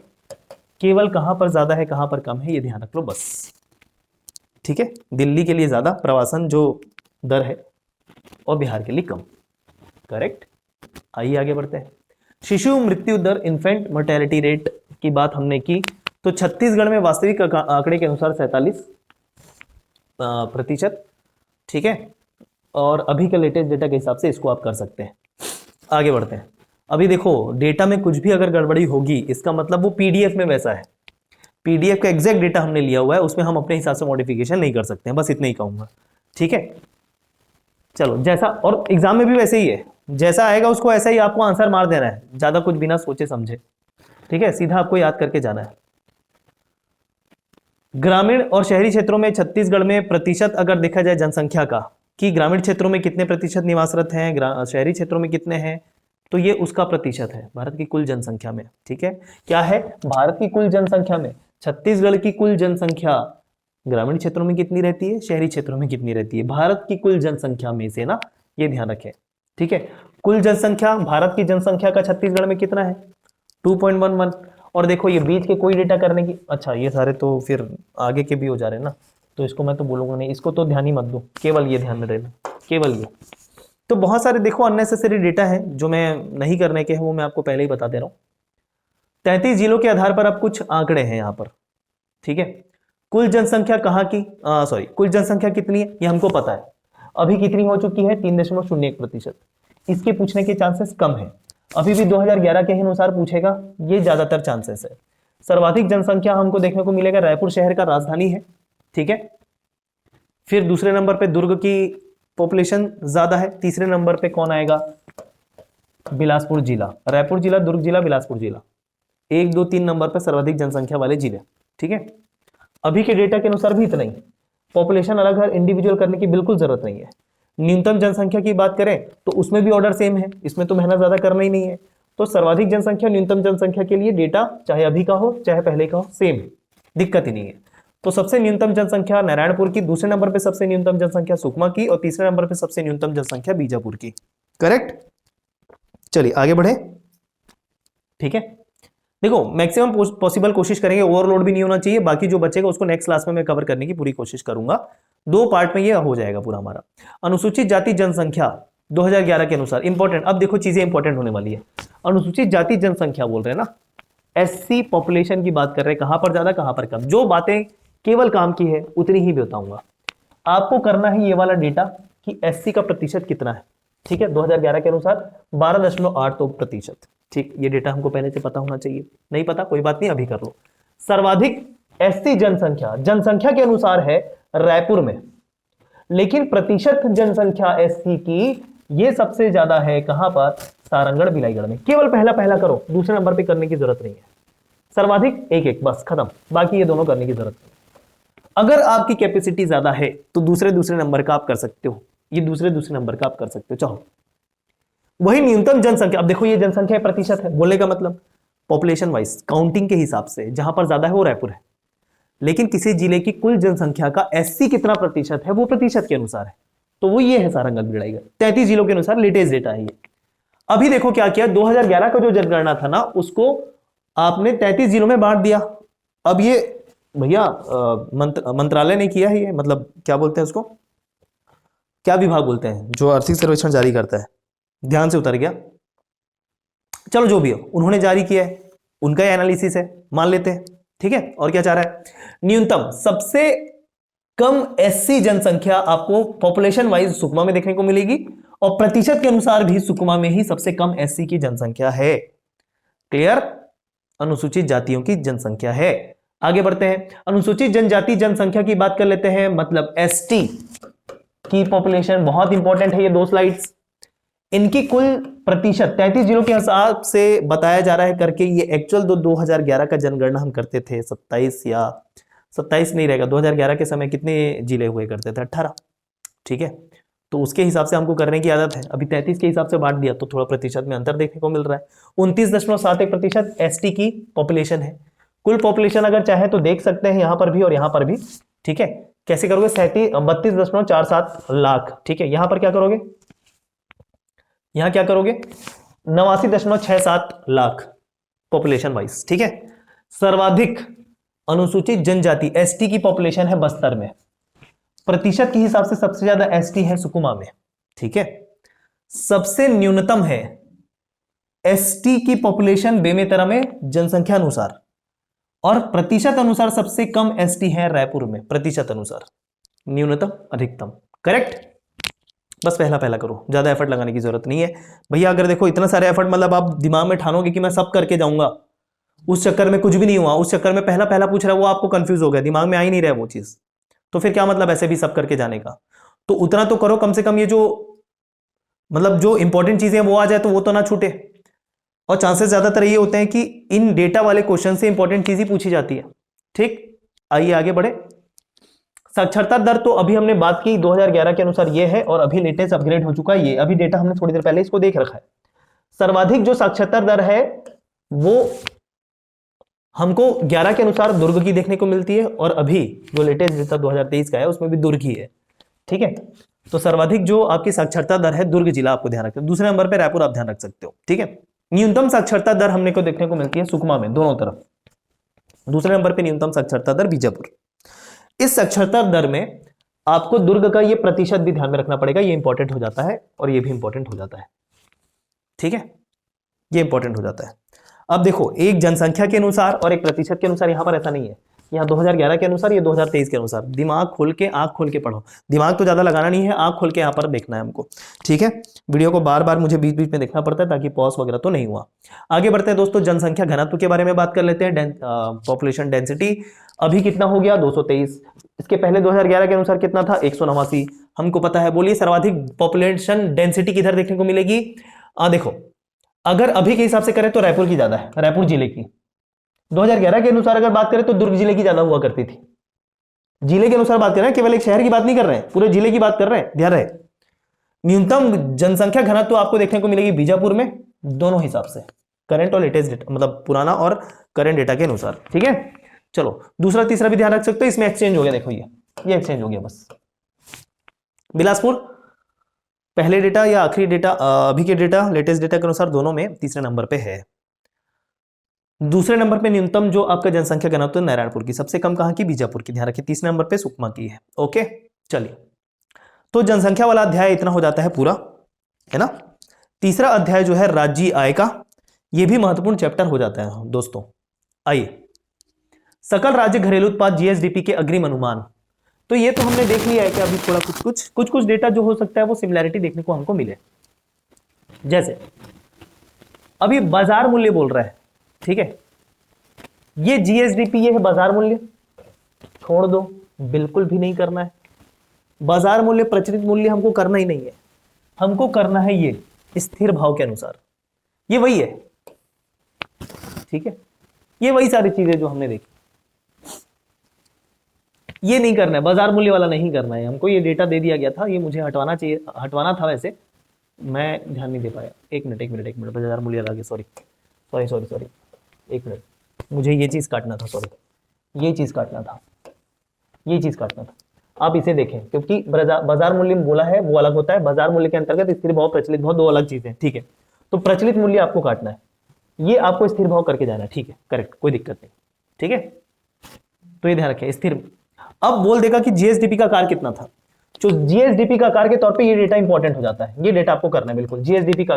केवल कहां पर ज्यादा है कहां पर कम है ये ध्यान रख लो बस, ठीक है। दिल्ली के लिए ज्यादा प्रवासन जो दर है और बिहार के लिए कम, करेक्ट। आइए आगे बढ़ते हैं। शिशु मृत्यु दर, इन्फेंट मोर्टेलिटी रेट की बात हमने की, तो छत्तीसगढ़ में वास्तविक आंकड़े के अनुसार 47%, ठीक है, और अभी के लेटेस्ट डेटा के हिसाब से इसको आप कर सकते हैं। आगे बढ़ते हैं। अभी देखो डेटा में कुछ भी अगर गड़बड़ी होगी इसका मतलब वो पीडीएफ में वैसा है, पीडीएफ का एग्जैक्ट डेटा हमने लिया हुआ है, उसमें हम अपने हिसाब से मॉडिफिकेशन नहीं कर सकते हैं, बस इतना ही कहूंगा। ठीक है, चलो जैसा, और एग्जाम में भी वैसे ही है, जैसा आएगा उसको ऐसा ही आपको आंसर मार देना है, ज्यादा कुछ बिना सोचे समझे। ठीक है, सीधा आपको याद करके जाना है। ग्रामीण और शहरी क्षेत्रों में छत्तीसगढ़ में प्रतिशत अगर देखा जाए जनसंख्या का, कि ग्रामीण क्षेत्रों में कितने प्रतिशत निवासरत हैं, शहरी क्षेत्रों में कितने हैं, तो ये उसका प्रतिशत है भारत की कुल जनसंख्या में। ठीक है, क्या है, भारत की कुल जनसंख्या में छत्तीसगढ़ की कुल जनसंख्या ग्रामीण क्षेत्रों में कितनी रहती है, शहरी क्षेत्रों में कितनी रहती है, भारत की कुल जनसंख्या में से ना, ये ध्यान रखें। ठीक है, कुल जनसंख्या भारत की जनसंख्या का छत्तीसगढ़ में कितना है, 2.11। और देखो ये बीच के कोई डेटा करने की, अच्छा ये सारे तो फिर आगे के भी हो जा रहे हैं ना, तो इसको मैं तो बोलूंगा नहीं, इसको तो ध्यान ही मत दो, केवल ये ध्यान में रहना, केवल ये। तो बहुत सारे देखो अननेसेसरी डेटा है जो मैं नहीं करने के हैं, वो मैं आपको पहले ही बता दे रहा हूँ। 33 जिलों के आधार पर अब कुछ आंकड़े हैं यहाँ पर। ठीक है, कुल जनसंख्या कहाँ की, सॉरी, कुल जनसंख्या कितनी है ये हमको पता है, अभी कितनी हो चुकी है, 3.01%। इसके पूछने के चांसेस कम है, अभी भी 2011 के अनुसार पूछेगा, ये ज्यादातर चांसेस है। सर्वाधिक जनसंख्या हमको देखने को मिलेगा रायपुर शहर का, राजधानी है। ठीक है, फिर दूसरे नंबर पे दुर्ग की पॉपुलेशन ज्यादा है, तीसरे नंबर पे कौन आएगा, बिलासपुर जिला, रायपुर जिला, दुर्ग जिला, बिलासपुर जिला, 1 2 3 नंबर पे सर्वाधिक जनसंख्या वाले जिले। ठीक है, अभी के डेटा के अनुसार भी इतना ही, पॉपुलेशन अलग हर इंडिविजुअल करने की बिल्कुल जरूरत नहीं है। न्यूनतम जनसंख्या की बात करें तो उसमें भी ऑर्डर सेम है, इसमें तो मेहनत ज्यादा करना ही नहीं है। तो सर्वाधिक जनसंख्या न्यूनतम जनसंख्या के लिए डेटा चाहे अभी का हो चाहे पहले का हो सेम है, दिक्कत ही नहीं है। तो सबसे न्यूनतम जनसंख्या नारायणपुर की, दूसरे नंबर पे सबसे न्यूनतम जनसंख्या सुकमा की, और तीसरे नंबर पे सबसे न्यूनतम जनसंख्या बीजापुर की। करेक्ट, चलिए आगे बढ़े। ठीक है, देखो मैक्सिमम पॉसिबल कोशिश करेंगे, ओवरलोड भी नहीं होना चाहिए, बाकी जो बचेगा उसको नेक्स्ट क्लास में मैं कवर करने की पूरी कोशिश करूंगा, 2 पार्ट में ये हो जाएगा पूरा हमारा। अनुसूचित जाति जनसंख्या 2011 के अनुसार, इंपॉर्टेंट, अब देखो चीजें इंपॉर्टेंट होने वाली है। अनुसूचित जाति जनसंख्या बोल रहे हैं ना, एससी पॉपुलेशन की बात कर रहे हैं, कहां पर ज्यादा कहां पर कम, जो बातें केवल काम की है उतनी ही बताऊंगा। आपको करना है ये वाला डेटा कि एससी का प्रतिशत कितना है। ठीक है, 2011 के अनुसार 12.82%। ठीक, ये डेटा हमको पहले से पता होना चाहिए, नहीं पता कोई बात नहीं, अभी कर लो। सर्वाधिक एससी जनसंख्या जनसंख्या के अनुसार है रायपुर में, लेकिन प्रतिशत जनसंख्या एससी की ये सबसे ज्यादा है कहां पर, सारंगढ़ बिलाईगढ़ में। केवल पहला पहला करो, दूसरे नंबर पे करने की जरूरत नहीं है। सर्वाधिक 1-1 बस खत्म, बाकी ये दोनों करने की जरूरत नहीं। अगर आपकी कैपेसिटी ज्यादा है तो दूसरे नंबर का आप कर सकते हो, ये दूसरे नंबर का आप कर सकते हो चाहो। वही न्यूनतम जनसंख्या, अब देखो ये जनसंख्या प्रतिशत है, बोलने का मतलब पॉपुलेशन वाइज काउंटिंग के हिसाब से जहां पर ज्यादा है वो रायपुर है, लेकिन किसी जिले की कुल जनसंख्या का एससी कितना प्रतिशत है वो प्रतिशत के अनुसार है, तो वो ये है सारंगढ़ बिलाईगढ़। 33 जिलों के अनुसार लेटेस्ट डेटा है ये। अभी देखो क्या किया, 2011 का जो जनगणना था ना उसको आपने 33 जिलों में बांट दिया। अब ये भैया मंत्रालय ने किया है, ये मतलब क्या बोलते हैं उसको, क्या विभाग बोलते हैं जो आर्थिक सर्वेक्षण जारी करता है, ध्यान से उतर गया, चलो जो भी हो, उन्होंने जारी किया है, उनका एनालिसिस है, मान लेते हैं। ठीक है, और क्या चाह रहा है, न्यूनतम सबसे कम एससी जनसंख्या आपको पॉपुलेशन वाइज सुकमा में देखने को मिलेगी, और प्रतिशत के अनुसार भी सुकमा में ही सबसे कम एससी की जनसंख्या है। क्लियर, अनुसूचित जातियों की जनसंख्या है। आगे बढ़ते हैं, अनुसूचित जनजाति जनसंख्या की बात कर लेते हैं, मतलब एसटी की पॉपुलेशन, बहुत इंपॉर्टेंट है ये 2 स्लाइड्स। इनकी कुल प्रतिशत 33 जिलों के हिसाब से बताया जा रहा है करके, ये एक्चुअल 2011 का जनगणना हम करते थे, 27 नहीं रहेगा, 2011 के समय कितने जिले हुए करते थे, 18। ठीक है, तो उसके हिसाब से हमको करने की आदत है। अभी 33 के हिसाब से बांट दिया तो थोड़ा प्रतिशत में अंतर देखने को मिल रहा है। 29.71% एसटी की पॉपुलेशन है। कुल पॉपुलेशन अगर चाहे तो देख सकते हैं यहां पर भी और यहां पर भी। ठीक है, कैसे करोगे, 32.47 लाख। ठीक है, यहां पर क्या करोगे, यहां क्या करोगे, 89.67 लाख पॉपुलेशन वाइज। ठीक है, सर्वाधिक अनुसूचित जनजाति एसटी की पॉपुलेशन है बस्तर में, प्रतिशत के हिसाब से सबसे ज्यादा एसटी है सुकमा में। ठीक है, सबसे न्यूनतम है एसटी की पॉपुलेशन बेमेतरा में जनसंख्या अनुसार, और प्रतिशत अनुसार सबसे कम एसटी है रायपुर में, प्रतिशत अनुसार न्यूनतम अधिकतम। करेक्ट, बस पहला पहला करो, ज्यादा एफर्ट लगाने की जरूरत नहीं है भैया। अगर देखो इतना सारे एफर्ट, मतलब आप दिमाग में ठानोगे कि मैं सब करके जाऊंगा, उस चक्कर में कुछ भी नहीं हुआ, उस चक्कर में पहला पहला पूछ रहा है वो आपको कंफ्यूज हो गया, दिमाग में आ ही नहीं रहा है वो चीज, तो फिर क्या मतलब ऐसे भी सब करके जाने का। तो उतना तो करो कम से कम, ये जो मतलब जो इंपॉर्टेंट चीजें हैं वो आ जाए तो वो तो ना छूटे। और चांसेस ज्यादातर ये होते हैं कि इन डेटा वाले क्वेश्चन से इंपॉर्टेंट चीज ही पूछी जाती है। ठीक, आइए आगे बढ़े। साक्षरता दर तो अभी हमने बात की 2011 के अनुसार ये है, और अभी लेटेस्ट अपग्रेड हो चुका है ये, अभी डेटा हमने थोड़ी देर पहले इसको देख रखा है। सर्वाधिक जो साक्षरता दर है वो हमको 11 के अनुसार दुर्ग की देखने को मिलती है, और अभी जो लेटेस्ट डेटा 2023 का है उसमें भी दुर्ग ही है। ठीक है, तो सर्वाधिक जो आपकी साक्षरता दर है दुर्ग जिला आपको ध्यान रखना है। दूसरे नंबर पे रायपुर आप ध्यान रख सकते हो। ठीक है, न्यूनतम साक्षरता दर हमने को देखने को मिलती है सुकमा में, दोनों तरफ। दूसरे नंबर पे न्यूनतम साक्षरता दर बीजापुर। इस साक्षरता दर में आपको दुर्ग का ये प्रतिशत भी ध्यान में रखना पड़ेगा, ये इंपॉर्टेंट हो जाता है और ये भी इंपॉर्टेंट हो जाता है। ठीक है, ये इंपॉर्टेंट हो जाता है। अब देखो, एक जनसंख्या के अनुसार और एक प्रतिशत के अनुसार, यहां पर ऐसा नहीं है। यहाँ 2011 के अनुसार, ये 2023 के अनुसार। दिमाग खोल के, आंख खोल के पढ़ो, दिमाग तो ज्यादा लगाना नहीं है, आंख खोल के यहाँ पर देखना है हमको। ठीक है, वीडियो को बार बार मुझे बीच बीच में देखना पड़ता है ताकि पॉज वगैरह तो नहीं हुआ। आगे बढ़ते हैं दोस्तों, जनसंख्या घनत्व के बारे में बात कर लेते हैं। पॉपुलेशन डेंसिटी अभी कितना हो गया, 223। इसके पहले 2011 के अनुसार कितना था, 189 हमको पता है। बोलिए सर्वाधिक पॉपुलेशन डेंसिटी किधर देखने को मिलेगी। देखो, अगर अभी के हिसाब से करें तो रायपुर की ज्यादा है, रायपुर जिले की। 2011 के अनुसार अगर बात करें तो दुर्ग जिले की ज्यादा हुआ करती थी। जिले के अनुसार बात कर रहे हैं, केवल एक शहर की बात नहीं कर रहे हैं, पूरे जिले की बात कर रहे हैं, ध्यान रहे। न्यूनतम जनसंख्या घनत्व तो आपको देखने को मिलेगी बीजापुर में, दोनों हिसाब से, करंट और लेटेस्ट डेटा, मतलब पुराना और करंट डेटा के अनुसार। ठीक है, चलो दूसरा तीसरा भी ध्यान रख सकते हो। इसमें एक्सचेंज हो गया, देखो ये एक्सचेंज हो गया बस। बिलासपुर पहले डेटा या आखिरी डेटा, अभी के डेटा लेटेस्ट डेटा के अनुसार दोनों में तीसरे नंबर पे है। दूसरे नंबर पे न्यूनतम जो आपका जनसंख्या घनत्व तो नारायणपुर की, सबसे कम कहां की, बीजापुर की, ध्यान रखिए। तीसरे नंबर पे सुकमा की है। ओके, चलिए, तो जनसंख्या वाला अध्याय इतना हो जाता है पूरा, है ना। तीसरा अध्याय जो है राज्य आय का, यह भी महत्वपूर्ण चैप्टर हो जाता है दोस्तों। आइए, सकल राज्य घरेलू उत्पाद जीएसडीपी के अग्रिम अनुमान। तो ये तो हमने देख लिया है कि अभी थोड़ा कुछ डेटा जो हो सकता है वो सिमिलैरिटी देखने को हमको मिले। जैसे अभी बाजार मूल्य बोल रहा है, ठीक है, ये जीएसडीपी, ये है बाजार मूल्य, छोड़ दो, बिल्कुल भी नहीं करना है। बाजार मूल्य, प्रचलित मूल्य हमको करना ही नहीं है, हमको करना है ये स्थिर भाव के अनुसार, ये वही है। ठीक है, ये वही सारी चीजें जो हमने देखी, ये नहीं करना है, बाजार मूल्य वाला नहीं करना है हमको। ये डेटा दे दिया गया था, ये मुझे हटवाना चाहिए, हटवाना था, वैसे मैं ध्यान नहीं दे पाया। एक मिनट, बाजार मूल्य आ गया, सॉरी, एक मिनट, मुझे ये चीज काटना था, सॉरी, ये चीज काटना था। आप इसे देखें, क्योंकि बाजार मूल्य बोला है वो अलग होता है, बाजार मूल्य के अंतर्गत स्थिर भाव, प्रचलित भाव, दो अलग चीजें। ठीक है, तो प्रचलित मूल्य आपको काटना है, ये आपको स्थिर भाव करके जाना है। ठीक है, करेक्ट, कोई दिक्कत नहीं। ठीक है, तो ये ध्यान रखें, स्थिर। अब बोल देगा कि जीएसडीपी का आकार कितना था, जो जीएसडीपी का आकार के तौर पे ये डेटा इंपॉर्टेंट हो जाता है, ये डेटा आपको करना है बिल्कुल। जीएसडीपी का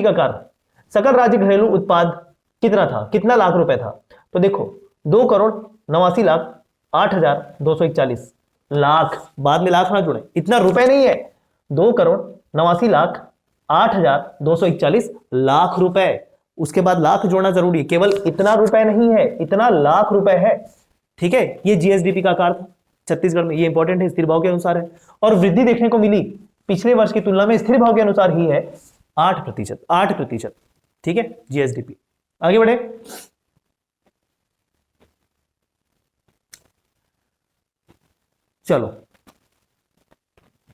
आकार, सकल राज्य घरेलू उत्पाद कितना था, कितना लाख रुपए था, तो देखो 2,89,08,241 लाख, बाद में लाख ना जुड़े, इतना रुपए नहीं है, 2,89,08,241 लाख रुपए, उसके बाद लाख जोड़ना जरूरी है, केवल इतना रुपए नहीं है, इतना लाख रुपए है। ठीक है, ये जीएसडीपी का आकार था छत्तीसगढ़ में, ये इंपॉर्टेंट है, स्थिर भाव के अनुसार है, और वृद्धि देखने को मिली पिछले वर्ष की तुलना में स्थिर भाव के अनुसार ही है 8%। ठीक है, जीएसडीपी। आगे बढ़े, चलो,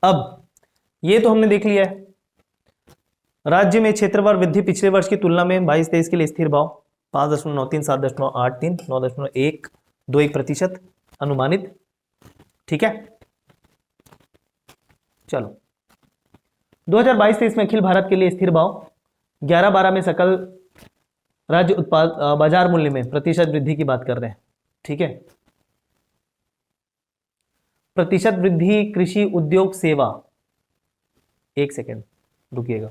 अब ये तो हमने देख लिया है, राज्य में क्षेत्रवार वृद्धि पिछले वर्ष की तुलना में 22-23 के लिए स्थिर भाव 5.93, 7.83, 9.121% अनुमानित। ठीक है, चलो 2022-23 में अखिल भारत के लिए स्थिर भाव 11-12 में सकल राज्य उत्पाद बाजार मूल्य में प्रतिशत वृद्धि की बात कर रहे हैं। ठीक है, प्रतिशत वृद्धि कृषि, उद्योग, सेवा, एक सेकेंड रुकिएगा,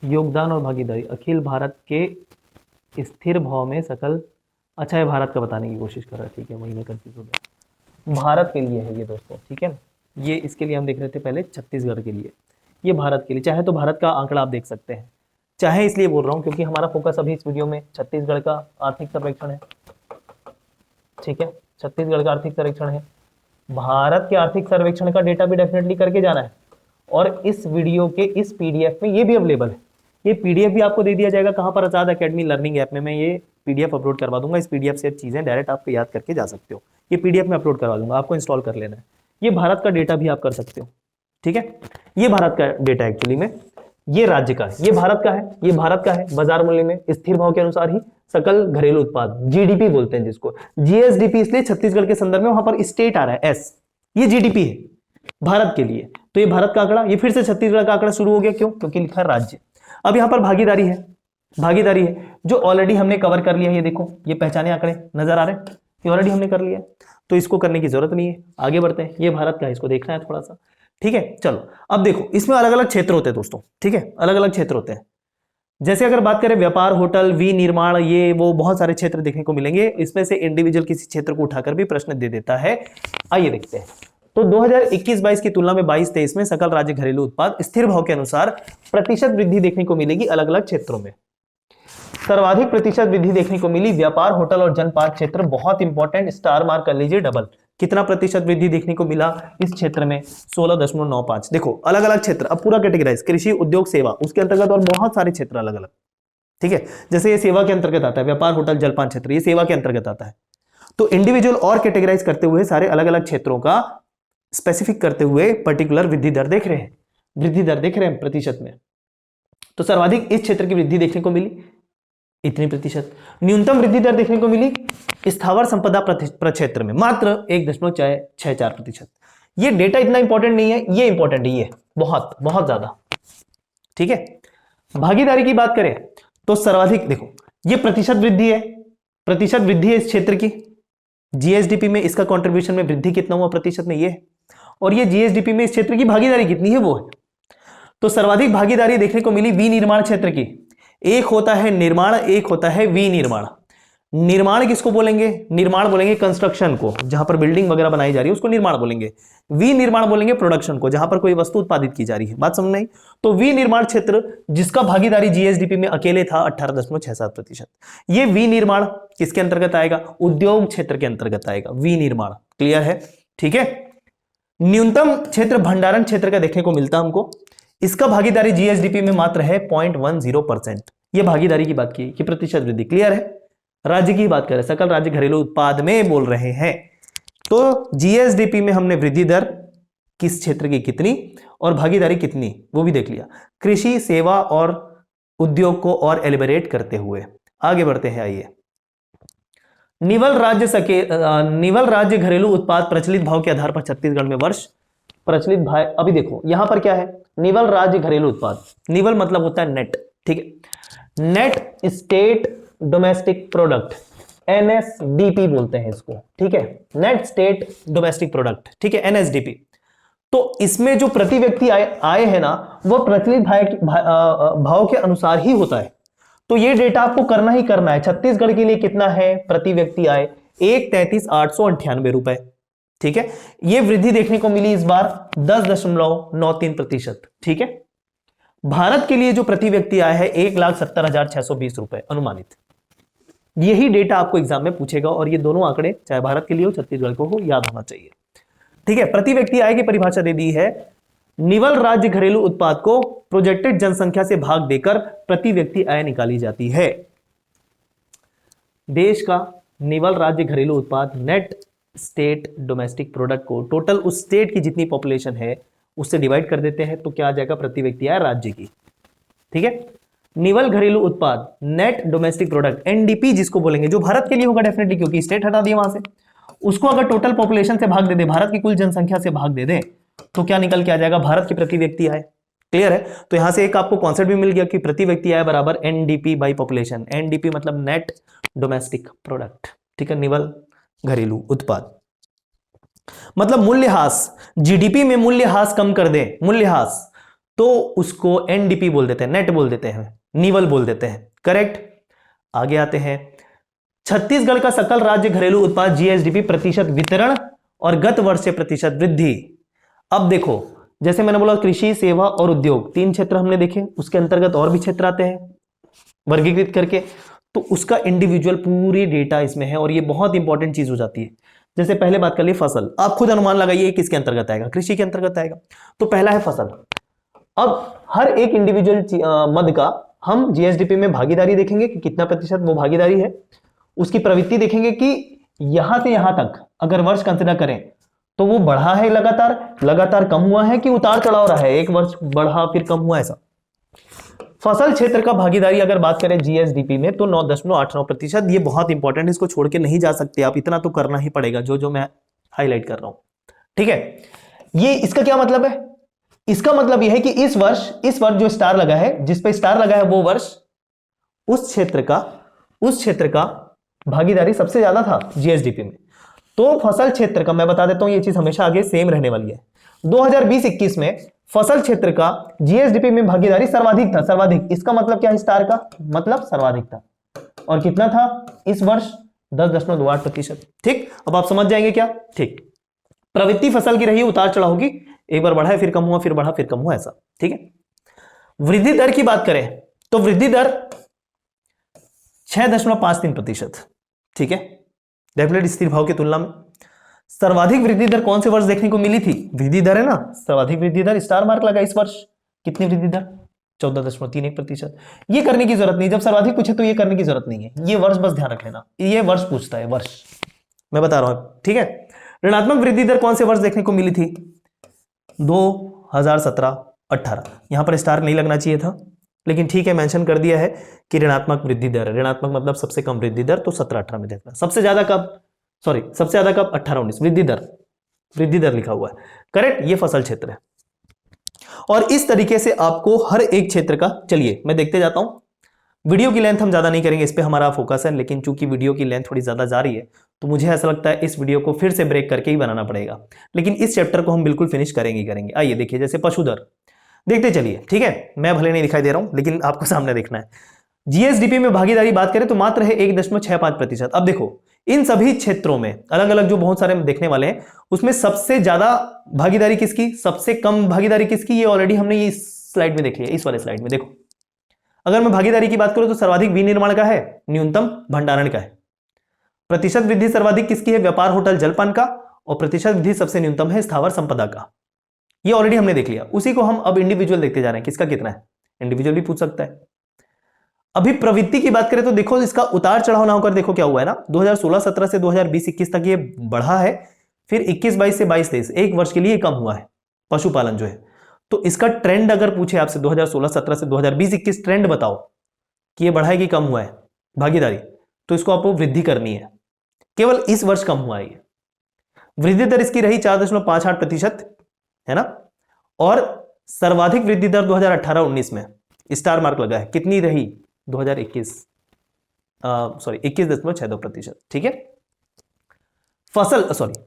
योगदान और भागीदारी, अखिल भारत के स्थिर भाव में सकल, अच्छा है, भारत का बताने की कोशिश कर रहा है। ठीक है, वही मैं कंफ्यूज हो गया, भारत के लिए है ये दोस्तों। ठीक है, ये इसके लिए हम देख रहे थे पहले छत्तीसगढ़ के लिए, ये भारत के लिए, चाहे तो भारत का आंकड़ा आप देख सकते हैं, चाहे इसलिए बोल रहा हूं क्योंकि हमारा फोकस अभी इस वीडियो में छत्तीसगढ़ का आर्थिक सर्वेक्षण है, ठीक है, छत्तीसगढ़ का आर्थिक सर्वेक्षण है। भारत के आर्थिक सर्वेक्षण का डेटा भी डेफिनेटली करके जाना है, और इस वीडियो के इस पीडीएफ में ये भी अवेलेबल है। ये पीडीएफ भी आपको दे दिया जाएगा कहां पर, आजाद एकेडमी लर्निंग ऐप में मैं ये पीडीएफ अपलोड करवा दूंगा। इस पीडीएफ से चीजें डायरेक्ट आपको याद करके जा सकते हो, ये पीडीएफ में अपलोड करवा दूंगा, आपको इंस्टॉल कर लेना है। ये भारत का डेटा भी आप कर सकते हो, ठीक है। ये भारत का डेटा एक्चुअली में, ये राज्य का है, ये भारत का है, ये भारत का है। बाजार मूल्य में स्थिर भाव के अनुसार ही सकल घरेलू उत्पाद, जीडीपी बोलते हैं जिसको, जीएसडीपी इसलिए छत्तीसगढ़ के संदर्भ में वहां पर स्टेट आ रहा है एस, ये जीडीपी है भारत के लिए। तो ये भारत का आंकड़ा, ये फिर से छत्तीसगढ़ का आंकड़ा शुरू हो गया, क्यों? क्योंकि लिखा है राज्य। अब यहां पर भागीदारी है, भागीदारी है जो ऑलरेडी हमने कवर कर लिया है। ये देखो, ये पहचाने आंकड़े नजर आ रहे हैं, ये ऑलरेडी हमने कर लिया है, तो इसको करने की जरूरत नहीं है। आगे बढ़ते हैं, ये भारत का है, इसको देखना है थोड़ा सा, ठीक है। चलो अब देखो, इसमें अलग अलग क्षेत्र होते हैं दोस्तों, ठीक है, अलग अलग क्षेत्र होते हैं। जैसे अगर बात करें व्यापार, होटल, विनिर्माण, ये वो बहुत सारे क्षेत्र देखने को मिलेंगे। इसमें से इंडिविजुअल किसी क्षेत्र को उठाकर भी प्रश्न दे देता है। आइए देखते हैं। तो 2021-22 की तुलना में 22-23 में सकल राज्य घरेलू उत्पाद स्थिर भाव के अनुसार प्रतिशत वृद्धि देखने को मिलेगी अलग अलग क्षेत्रों में। सर्वाधिक प्रतिशत वृद्धि देखने को मिली व्यापार, होटल और जनपार्क क्षेत्र, बहुत इंपॉर्टेंट, स्टार मार्क कर लीजिए डबल। कितना प्रतिशत वृद्धि देखने को मिला इस क्षेत्र में? 16.95। देखो अलग अलग क्षेत्र, अब पूरा कैटेगराइज, कृषि, उद्योग, सेवा, उसके अंतर्गत और बहुत सारे क्षेत्र अलग अलग, ठीक है। जैसे ये सेवा के अंतर्गत आता है, व्यापार, होटल, जलपान क्षेत्र, ये सेवा के अंतर्गत आता है। तो इंडिविजुअल और कैटेगराइज करते हुए सारे अलग अलग क्षेत्रों का स्पेसिफिक करते हुए पर्टिकुलर वृद्धि दर देख रहे हैं, वृद्धि दर देख रहे हैं प्रतिशत में। तो सर्वाधिक इस क्षेत्र की वृद्धि देखने को मिली इतनी प्रतिशत। न्यूनतम वृद्धि दर देखने को मिली स्थावर संपदा प्रक्षेत्र में मात्र 1.64%। ये डेटा इतना इंपॉर्टेंट नहीं है, ये इंपॉर्टेंट है, ये बहुत बहुत ज्यादा, ठीक है। भागीदारी की बात करें तो सर्वाधिक, देखो ये प्रतिशत वृद्धि है, प्रतिशत वृद्धि है इस क्षेत्र की। जीएसडीपी में इसका कंट्रीब्यूशन में वृद्धि कितना हुआ प्रतिशत में, ये है। और ये जीएसडीपी में इस क्षेत्र की भागीदारी कितनी है, वो है। तो सर्वाधिक भागीदारी देखने को मिली विनिर्माण क्षेत्र की। एक होता है निर्माण, एक होता है विनिर्माण। निर्माण किसको बोलेंगे? निर्माण बोलेंगे कंस्ट्रक्शन को, जहां पर बिल्डिंग वगैरह बनाई जा रही है उसको निर्माण बोलेंगे। विनिर्माण बोलेंगे प्रोडक्शन को, जहां पर कोई वस्तु उत्पादित की जा रही है। बात समझ नहीं? तो विनिर्माण क्षेत्र जिसका भागीदारी जीएसडीपी में अकेले था 18.67%। ये विनिर्माण किसके अंतर्गत आएगा? उद्योग क्षेत्र के अंतर्गत आएगा विनिर्माण। क्लियर है? ठीक है। न्यूनतम क्षेत्र भंडारण क्षेत्र का देखने को मिलता हमको, इसका भागीदारी जीएसडीपी में मात्र है 0.10%। ये भागीदारी की बात की कि प्रतिशत वृद्धि। क्लियर है? राज्य की बात करें, सकल राज्य घरेलू उत्पाद में बोल रहे हैं, तो जीएसडीपी में हमने वृद्धि दर किस क्षेत्र की कितनी और भागीदारी कितनी वो भी देख लिया। कृषि, सेवा और उद्योग को और एलिबरेट करते हुए आगे बढ़ते हैं। आइए, निवल राज्य घरेलू उत्पाद प्रचलित भाव के आधार पर छत्तीसगढ़ में वर्ष प्रचलित भाव। अभी देखो यहां पर क्या है, निवल राज्य घरेलू उत्पाद। निवल मतलब होता है नेट, ठीक है, net state domestic product, NSDP बोलते हैं इसको, ठीक है, नेट स्टेट डोमेस्टिक प्रोडक्ट, ठीक है, एनएसडीपी। तो इसमें जो प्रति व्यक्ति आय है ना, वह प्रचलित भाव के अनुसार ही होता है। तो ये डेटा आपको करना ही करना है। छत्तीसगढ़ के लिए कितना है प्रति व्यक्ति आय? 1,33,898 रुपए, ठीक है। ये वृद्धि देखने को मिली इस बार 10.93%, ठीक है। भारत के लिए जो प्रति व्यक्ति आय है 1,70,620 रुपए अनुमानित। यही डेटा आपको एग्जाम में पूछेगा और ये दोनों आंकड़े चाहे भारत के लिए हो छत्तीसगढ़ को हो याद होना चाहिए, ठीक है। प्रति व्यक्ति आय की परिभाषा दे दी है, निवल राज्य घरेलू उत्पाद को प्रोजेक्टेड जनसंख्या से भाग देकर प्रति व्यक्ति आय निकाली जाती है। देश का निवल राज्य घरेलू उत्पाद नेट स्टेट डोमेस्टिक प्रोडक्ट को टोटल उस स्टेट की जितनी पॉपुलेशन है उससे डिवाइड कर देते हैं, तो क्या आ जाएगा प्रति व्यक्ति आय राज्य की, ठीक है। निवल घरेलू उत्पाद नेट डोमेस्टिक प्रोडक्ट, एनडीपी जिसको बोलेंगे, जो भारत के लिए होगा डेफिनेटली, क्योंकि स्टेट हटा दिया वहां से, उसको अगर टोटल पॉपुलेशन से भाग दे दे, भारत की कुल जनसंख्या से भाग दे दे, तो क्या निकल के आ जाएगा? भारत की प्रति व्यक्ति आय। क्लियर है? तो यहां से एक आपको कॉन्सेप्ट भी मिल गया कि प्रति व्यक्ति आय बराबर एनडीपी बाई पॉपुलेशन। एनडीपी मतलब नेट डोमेस्टिक प्रोडक्ट, ठीक है, निवल घरेलू उत्पाद। मतलब मूल्यह्रास, जीडीपी में मूल्यह्रास कम कर दे, मूल्यह्रास, तो उसको एनडीपी बोल देते हैं, नेट बोल देते हैं, निवल बोल देते हैं। करेक्ट? आगे आते हैं, छत्तीसगढ़ का सकल राज्य घरेलू उत्पाद जीएसडीपी प्रतिशत वितरण और गत वर्ष से प्रतिशत वृद्धि। अब देखो, जैसे मैंने बोला कृषि, सेवा और उद्योग, 3 क्षेत्र हमने देखे, उसके अंतर्गत और भी क्षेत्र आते हैं, वर्गीकृत करके, तो उसका इंडिविजुअल पूरी डेटा इसमें है और ये बहुत इंपॉर्टेंट चीज हो जाती है। जैसे पहले बात कर ली फसल, आप खुद अनुमान लगाइए किसके अंतर्गत आएगा, कृषि के अंतर्गत आएगा। तो पहला है फसल। अब हर एक इंडिविजुअल मद का हम जीएसडीपी में भागीदारी देखेंगे कि कितना प्रतिशत वो भागीदारी है, उसकी प्रवृत्ति देखेंगे कि यहां से यहां तक अगर वर्ष कंसिडर करें तो वो बढ़ा है लगातार कम हुआ है कि उतार चढ़ाव रहा है, एक वर्ष बढ़ा फिर कम हुआ, ऐसा। फसल क्षेत्र का भागीदारी अगर बात करें जीएसडीपी में तो 9.89%। ये बहुत इंपॉर्टेंट, इसको छोड़ के नहीं जा सकते आप, इतना तो करना ही पड़ेगा जो मैं हाईलाइट कर रहा हूं, ठीक है। ये इसका क्या मतलब है, इसका मतलब यह है कि इस वर्ष जो स्टार लगा है, जिस पे स्टार लगा है वो वर्ष उस क्षेत्र का भागीदारी सबसे ज्यादा था जीएसडीपी में। तो फसल क्षेत्र का मैं बता देता हूं, ये चीज हमेशा आगे सेम रहने वाली है। 2020-21 में फसल क्षेत्र का जीएसडीपी में भागीदारी सर्वाधिक था, सर्वाधिक। इसका मतलब क्या है, स्टार का मतलब सर्वाधिक था। और कितना था इस वर्ष, 10.28%। ठीक, अब आप समझ जाएंगे क्या, ठीक। प्रवृत्ति फसल की रही, उतार चढ़ाव होगी, एक बार बढ़ा है फिर कम हुआ, फिर बढ़ा फिर कम हुआ, ऐसा, ठीक है। वृद्धि दर की बात करें तो वृद्धि दर 6.53%, ठीक है, डेफिनेट स्थिर भाव की तुलना में। सर्वाधिक वृद्धि दर कौन से वर्ष देखने को मिली थी, वृद्धि दर है ना, सर्वाधिक वृद्धि दर, स्टार मार्क लगा इस वर्ष, कितनी वृद्धि दर, 14.31%। ये करने की जरूरत नहीं, जब सर्वाधिक पूछे तो ये करने की जरूरत नहीं है, ये वर्ष बस ध्यान रख लेना, ये वर्ष पूछता है, वर्ष मैं बता रहा हूं, ठीक है। ऋणात्मक वृद्धि दर कौन से वर्ष देखने को मिली थी, 2017-18। यहां पर स्टार नहीं लगना चाहिए था, लेकिन ठीक है, मेंशन कर दिया है कि ऋणात्मक वृद्धि दर, ऋणात्मक मतलब सबसे कम वृद्धि दर, तो 17-18 में देखना। सबसे ज्यादा कब, सबसे ज्यादा कब, 18-19। वृद्धि दर लिखा हुआ है, करेक्ट, ये फसल क्षेत्र है। और इस तरीके से आपको हर एक क्षेत्र का, चलिए मैं देखते जाता हूं। वीडियो की लेंथ हम ज्यादा नहीं करेंगे, इस पे हमारा फोकस है, लेकिन चूंकि वीडियो की लेंथ थोड़ी ज्यादा जा रही है तो मुझे ऐसा लगता है इस वीडियो को फिर से ब्रेक करके ही बनाना पड़ेगा, लेकिन इस चैप्टर को हम बिल्कुल फिनिश करेंगे। आइए देखिए, जैसे पशुधर देखते चलिए, ठीक है, मैं भले नहीं दिखाई दे रहा हूं लेकिन आपको सामने देखना है। जीएसडीपी में भागीदारी बात करें तो मात्र है 1.65%। अब देखो इन सभी क्षेत्रों में अलग अलग जो बहुत सारे देखने वाले हैं, उसमें सबसे ज्यादा भागीदारी किसकी, सबसे कम भागीदारी किसकी, ये ऑलरेडी हमने इस स्लाइड में देख लिया। इस वाले स्लाइड में देखो, अगर मैं भागीदारी की बात करूं तो सर्वाधिक विनिर्माण का है, न्यूनतम भंडारण का है। प्रतिशत वृद्धि सर्वाधिक किसकी है, व्यापार होटल जलपान का, और प्रतिशत वृद्धि सबसे न्यूनतम है स्थावर संपदा का। ये ऑलरेडी हमने देख लिया, उसी को हम अब इंडिविजुअल देखते जा रहे हैं, किसका कितना है, इंडिविजुअल भी पूछ सकता है। अभी प्रवृत्ति की बात करें तो देखो इसका उतार चढ़ाव ना होकर देखो क्या हुआ है ना, 2016-17 से 2020-21 तक ये बढ़ा है, फिर 21-22 से 22-23 एक वर्ष के लिए कम हुआ है पशुपालन जो है। तो इसका ट्रेंड अगर पूछे आपसे 2016-17 से 2020-21 ट्रेंड बताओ कि ये बढ़ा है कि कम हुआ है भागीदारी, तो इसको आपको वृद्धि करनी है। केवल इस वर्ष कम हुआ है ये, वृद्धि दर इसकी रही 4.58% है ना, और सर्वाधिक वृद्धि दर 2018-19 में स्टार मार्क लगा है, कितनी रही 21.62%, ठीक है।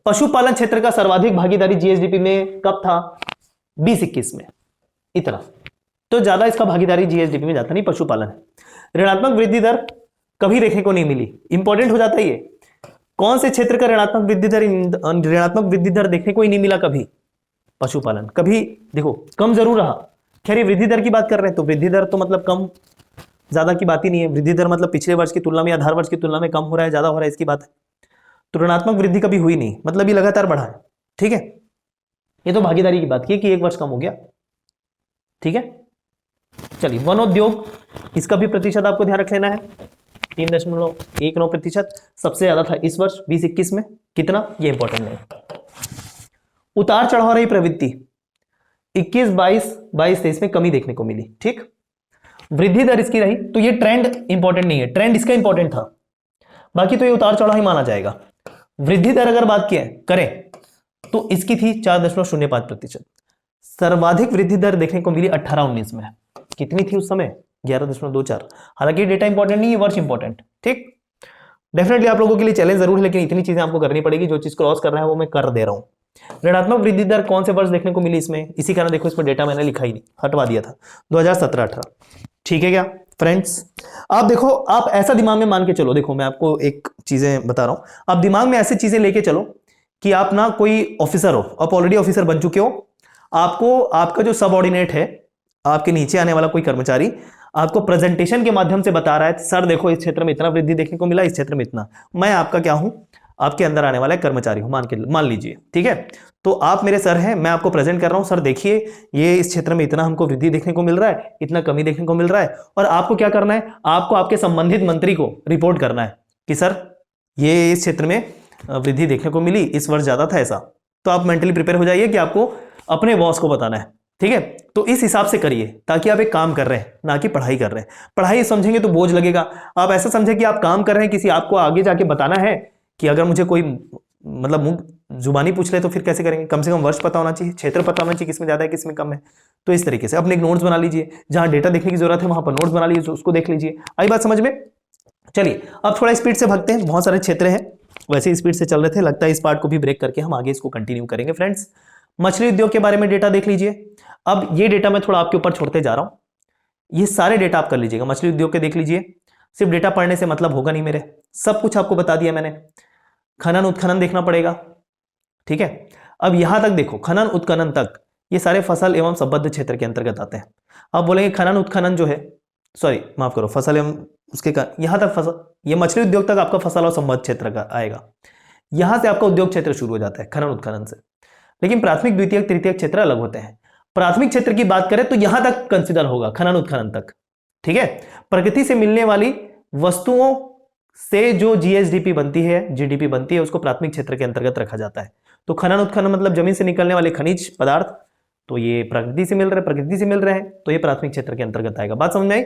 पशुपालन क्षेत्र का सर्वाधिक भागीदारी जीएसडीपी में कब था, 20-21 में, इतना तो ज्यादा इसका भागीदारी जीएसडीपी में जाता नहीं, पशुपालन है। ऋणात्मक वृद्धि दर कभी देखने को नहीं मिली, इंपॉर्टेंट हो जाता है ये, कौन से क्षेत्र का ऋणात्मक वृद्धि दर देखने को ही नहीं मिला कभी, पशुपालन। कभी देखो कम जरूर रहा, खैर वृद्धि दर की बात कर रहे हैं तो वृद्धि दर तो मतलब कम ज्यादा की बात ही नहीं है, वृद्धि दर मतलब पिछले वर्ष की तुलना में, आधार वर्ष की तुलना में कम हो रहा है ज्यादा हो रहा है, इसकी बात है। तो ऋणात्मक वृद्धि कभी हुई नहीं, मतलब ये लगातार बढ़ा है, ठीक है। ये तो भागीदारी की बात की कि एक वर्ष कम हो गया, ठीक है। चलिए वन उद्योग, इसका भी प्रतिशत आपको ध्यान रख लेना है, 3.19%, सबसे ज्यादा था इस वर्ष 20-21 में, कितना ये इंपॉर्टेंट नहीं। उतार चढ़ाव रही प्रवृत्ति 21-22-23 में कमी देखने को मिली, ठीक। वृद्धि दर इसकी रही, तो ये ट्रेंड इंपॉर्टेंट नहीं है, ट्रेंड इसका इंपॉर्टेंट था, बाकी तो ये उतार चढ़ाव ही माना जाएगा। वृद्धि दर अगर बात करें तो इसकी थी 4.05%। सर्वाधिक वृद्धि दर देखने को मिली 18-19 में, कितनी थी उस समय, 11.24। हालांकि डेटा इंपॉर्टेंट नहीं है, वर्ष इंपॉर्टेंट, ठीक। डेफिनेटली आप लोगों के लिए चैलेंज जरूर है, लेकिन इतनी चीजें आपको करनी पड़ेगी, जो चीज क्रॉस कर रहा है वो मैं कर दे रहा हूं। ऋणात्मक वृद्धि दर कौन से वर्ष देखने को मिली इसमें, इसी कारण देखो इसमें डेटा मैंने लिखा ही नहीं, हटवा दिया था, 2017-18, ठीक है क्या फ्रेंड्स। आप देखो, आप ऐसा दिमाग में मान के चलो, देखो मैं आपको एक चीजें बता रहा हूं, आप दिमाग में ऐसी चीजें लेके चलो कि आप ना कोई ऑफिसर हो, आप ऑलरेडी ऑफिसर बन चुके हो, आपको आपका जो सबऑर्डिनेट है, आपके नीचे आने वाला कोई कर्मचारी आपको प्रेजेंटेशन के माध्यम से बता रहा है सर देखो इस क्षेत्र में इतना वृद्धि देखने को मिला, इस क्षेत्र में इतना। मैं आपका क्या हूं, आपके अंदर आने वाला कर्मचारी हूं, मान लीजिए, ठीक है। तो आप मेरे सर हैं, मैं आपको प्रेजेंट कर रहा हूं, सर देखिए ये इस क्षेत्र में इतना हमको वृद्धि देखने को मिल रहा है, इतना कमी देखने को मिल रहा है, और आपको क्या करना है, आपको आपके संबंधित मंत्री को रिपोर्ट करना है कि सर ये इस क्षेत्र में वृद्धि देखने को मिली, इस वर्ष ज्यादा था ऐसा। तो आप मेंटली प्रिपेयर हो जाइए कि आपको अपने बॉस को बताना है, ठीक है। तो इस हिसाब से करिए ताकि आप एक काम कर रहे हैं ना कि पढ़ाई कर रहे हैं। पढ़ाई समझेंगे तो बोझ लगेगा, आप ऐसा समझें कि आप काम कर रहे हैं, किसी आपको आगे जाके बताना है कि अगर मुझे कोई मतलब मुंह जुबानी पूछ ले तो फिर कैसे करेंगे, कम से कम वर्ष पता होना चाहिए, क्षेत्र पता होना चाहिए, किसमें ज्यादा है किसमें कम है। तो इस तरीके से अपने एक नोट्स बना लीजिए, जहां डेटा देखने की जरूरत है वहां पर नोट्स बना लीजिए, उसको देख लीजिए। आई बात समझ में? चलिए अब थोड़ा स्पीड से भागते हैं, बहुत सारे क्षेत्र हैं, वैसे स्पीड से चल रहे थे, लगता है इस पार्ट को भी ब्रेक करके हम आगे इसको कंटिन्यू करेंगे। फ्रेंड्स, मछली उद्योग के बारे में डेटा देख लीजिए। अब ये डेटा मैं थोड़ा आपके ऊपर छोड़ते जा रहा हूं, ये सारे डेटा आप कर लीजिएगा, मछली उद्योग के देख लीजिए। सिर्फ डेटा पढ़ने से मतलब होगा नहीं मेरे, सब कुछ आपको बता दिया मैंने। खनन उत्खनन देखना पड़ेगा, ठीक है। अब यहां तक देखो, खनन उत्खनन तक ये सारे फसल एवं संबद्ध क्षेत्र के अंतर्गत आते हैं। अब बोलेंगे खनन उत्खनन जो है, सॉरी माफ करो, फसल एवं उसके यहां तक फसल, ये मछली उद्योग तक आपका फसल और संबद्ध क्षेत्र का आएगा। यहां से आपका उद्योग क्षेत्र शुरू हो जाता है खनन उत्खनन से। लेकिन प्राथमिक द्वितीयक तृतीयक क्षेत्र अलग होते हैं। प्राथमिक क्षेत्र की बात करें तो यहां तक कंसिडर होगा, खनन उत्खनन तक, ठीक है। प्रकृति से मिलने वाली वस्तुओं से जो जीएसडीपी बनती है, जीडीपी बनती है, उसको प्राथमिक क्षेत्र के अंतर्गत रखा जाता है। तो खनन उत्खनन मतलब जमीन से निकलने वाले खनिज पदार्थ, तो ये प्रकृति से मिल रहे हैं, तो ये प्राथमिक क्षेत्र के अंतर्गत आएगा। बात समझ में आई?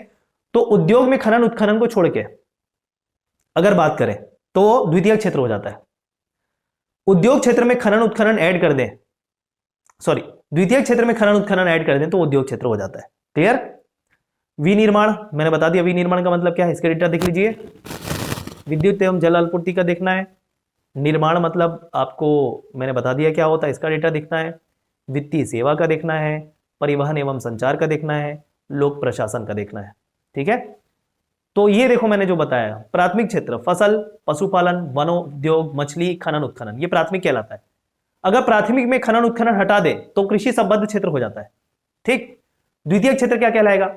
तो उद्योग में खनन उत्खनन को छोड़ के अगर बात करें तो द्वितीय क्षेत्र हो जाता है। उद्योग क्षेत्र में खनन उत्खनन ऐड कर दें, सॉरी द्वितीय क्षेत्र में खनन उत्खनन ऐड कर दें तो उद्योग क्षेत्र हो जाता है। क्लियर? विनिर्माण मैंने बता दिया, विनिर्माण का मतलब क्या है, इसके डेटा देख लीजिए। विद्युत एवं जल आपूर्ति का देखना है। निर्माण मतलब आपको मैंने बता दिया क्या होता है, इसका डेटा देखना है। वित्तीय सेवा का देखना है। परिवहन एवं संचार का देखना है। लोक प्रशासन का देखना है, ठीक है। तो ये देखो मैंने जो बताया, प्राथमिक क्षेत्र फसल, पशुपालन, वनोद्योग, मछली, खनन उत्खनन, ये प्राथमिक कहलाता है। अगर प्राथमिक में खनन उत्खनन हटा दे तो कृषि संबद्ध क्षेत्र हो जाता है, ठीक। द्वितीय क्षेत्र क्या कहलाएगा?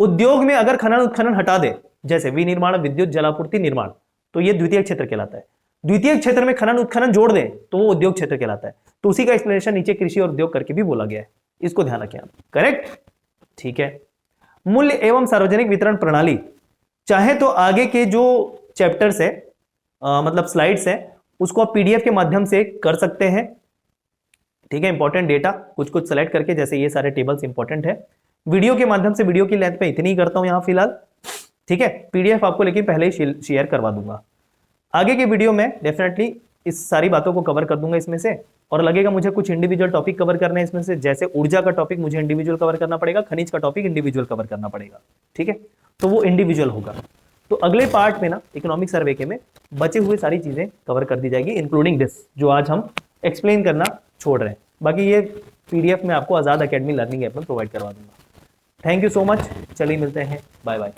उद्योग में अगर खनन उत्खनन हटा दे, जैसे विनिर्माण, विद्युत, जलापूर्ति, निर्माण, तो ये द्वितीय क्षेत्र कहलाता है। द्वितीय क्षेत्र में खनन उत्खनन जोड़ दे तो वो उद्योग क्षेत्र कहलाता है। तो उसी का एक्सप्लेनेशन नीचे कृषि और उद्योग करके भी बोला गया है, इसको ध्यान रखें आप। करेक्ट, ठीक है। मूल्य एवं सार्वजनिक वितरण प्रणाली, चाहे तो आगे के जो चैप्टर्स है मतलब स्लाइड्स है, उसको आप पीडीएफ के माध्यम से कर सकते हैं, ठीक है। इंपॉर्टेंट डेटा कुछ कुछ सेलेक्ट करके, जैसे ये सारे टेबल्स इंपॉर्टेंट है। वीडियो के माध्यम से, वीडियो की लेंथ पे इतनी ही करता हूं यहां फिलहाल, ठीक है। पीडीएफ आपको लेकिन पहले ही शेयर करवा दूंगा। आगे के वीडियो में डेफिनेटली इस सारी बातों को कवर कर दूंगा इसमें से, और लगेगा मुझे कुछ इंडिविजुअल टॉपिक कवर करने हैं इसमें से, जैसे ऊर्जा का टॉपिक मुझे इंडिविजुअल कवर करना पड़ेगा, खनिज का टॉपिक इंडिविजुअल कवर करना पड़ेगा, ठीक है। तो वो इंडिविजुअल होगा। तो अगले पार्ट में ना इकोनॉमिक सर्वे के में बचे हुए सारी चीजें कवर कर दी जाएगी, इंक्लूडिंग दिस जो आज हम एक्सप्लेन करना छोड़ रहे हैं। बाकी ये पीडीएफ में आपको आजाद एकेडमी लर्निंग ऐप में प्रोवाइड करवा दूंगा। थैंक यू सो मच, चलिए मिलते हैं, बाय बाय।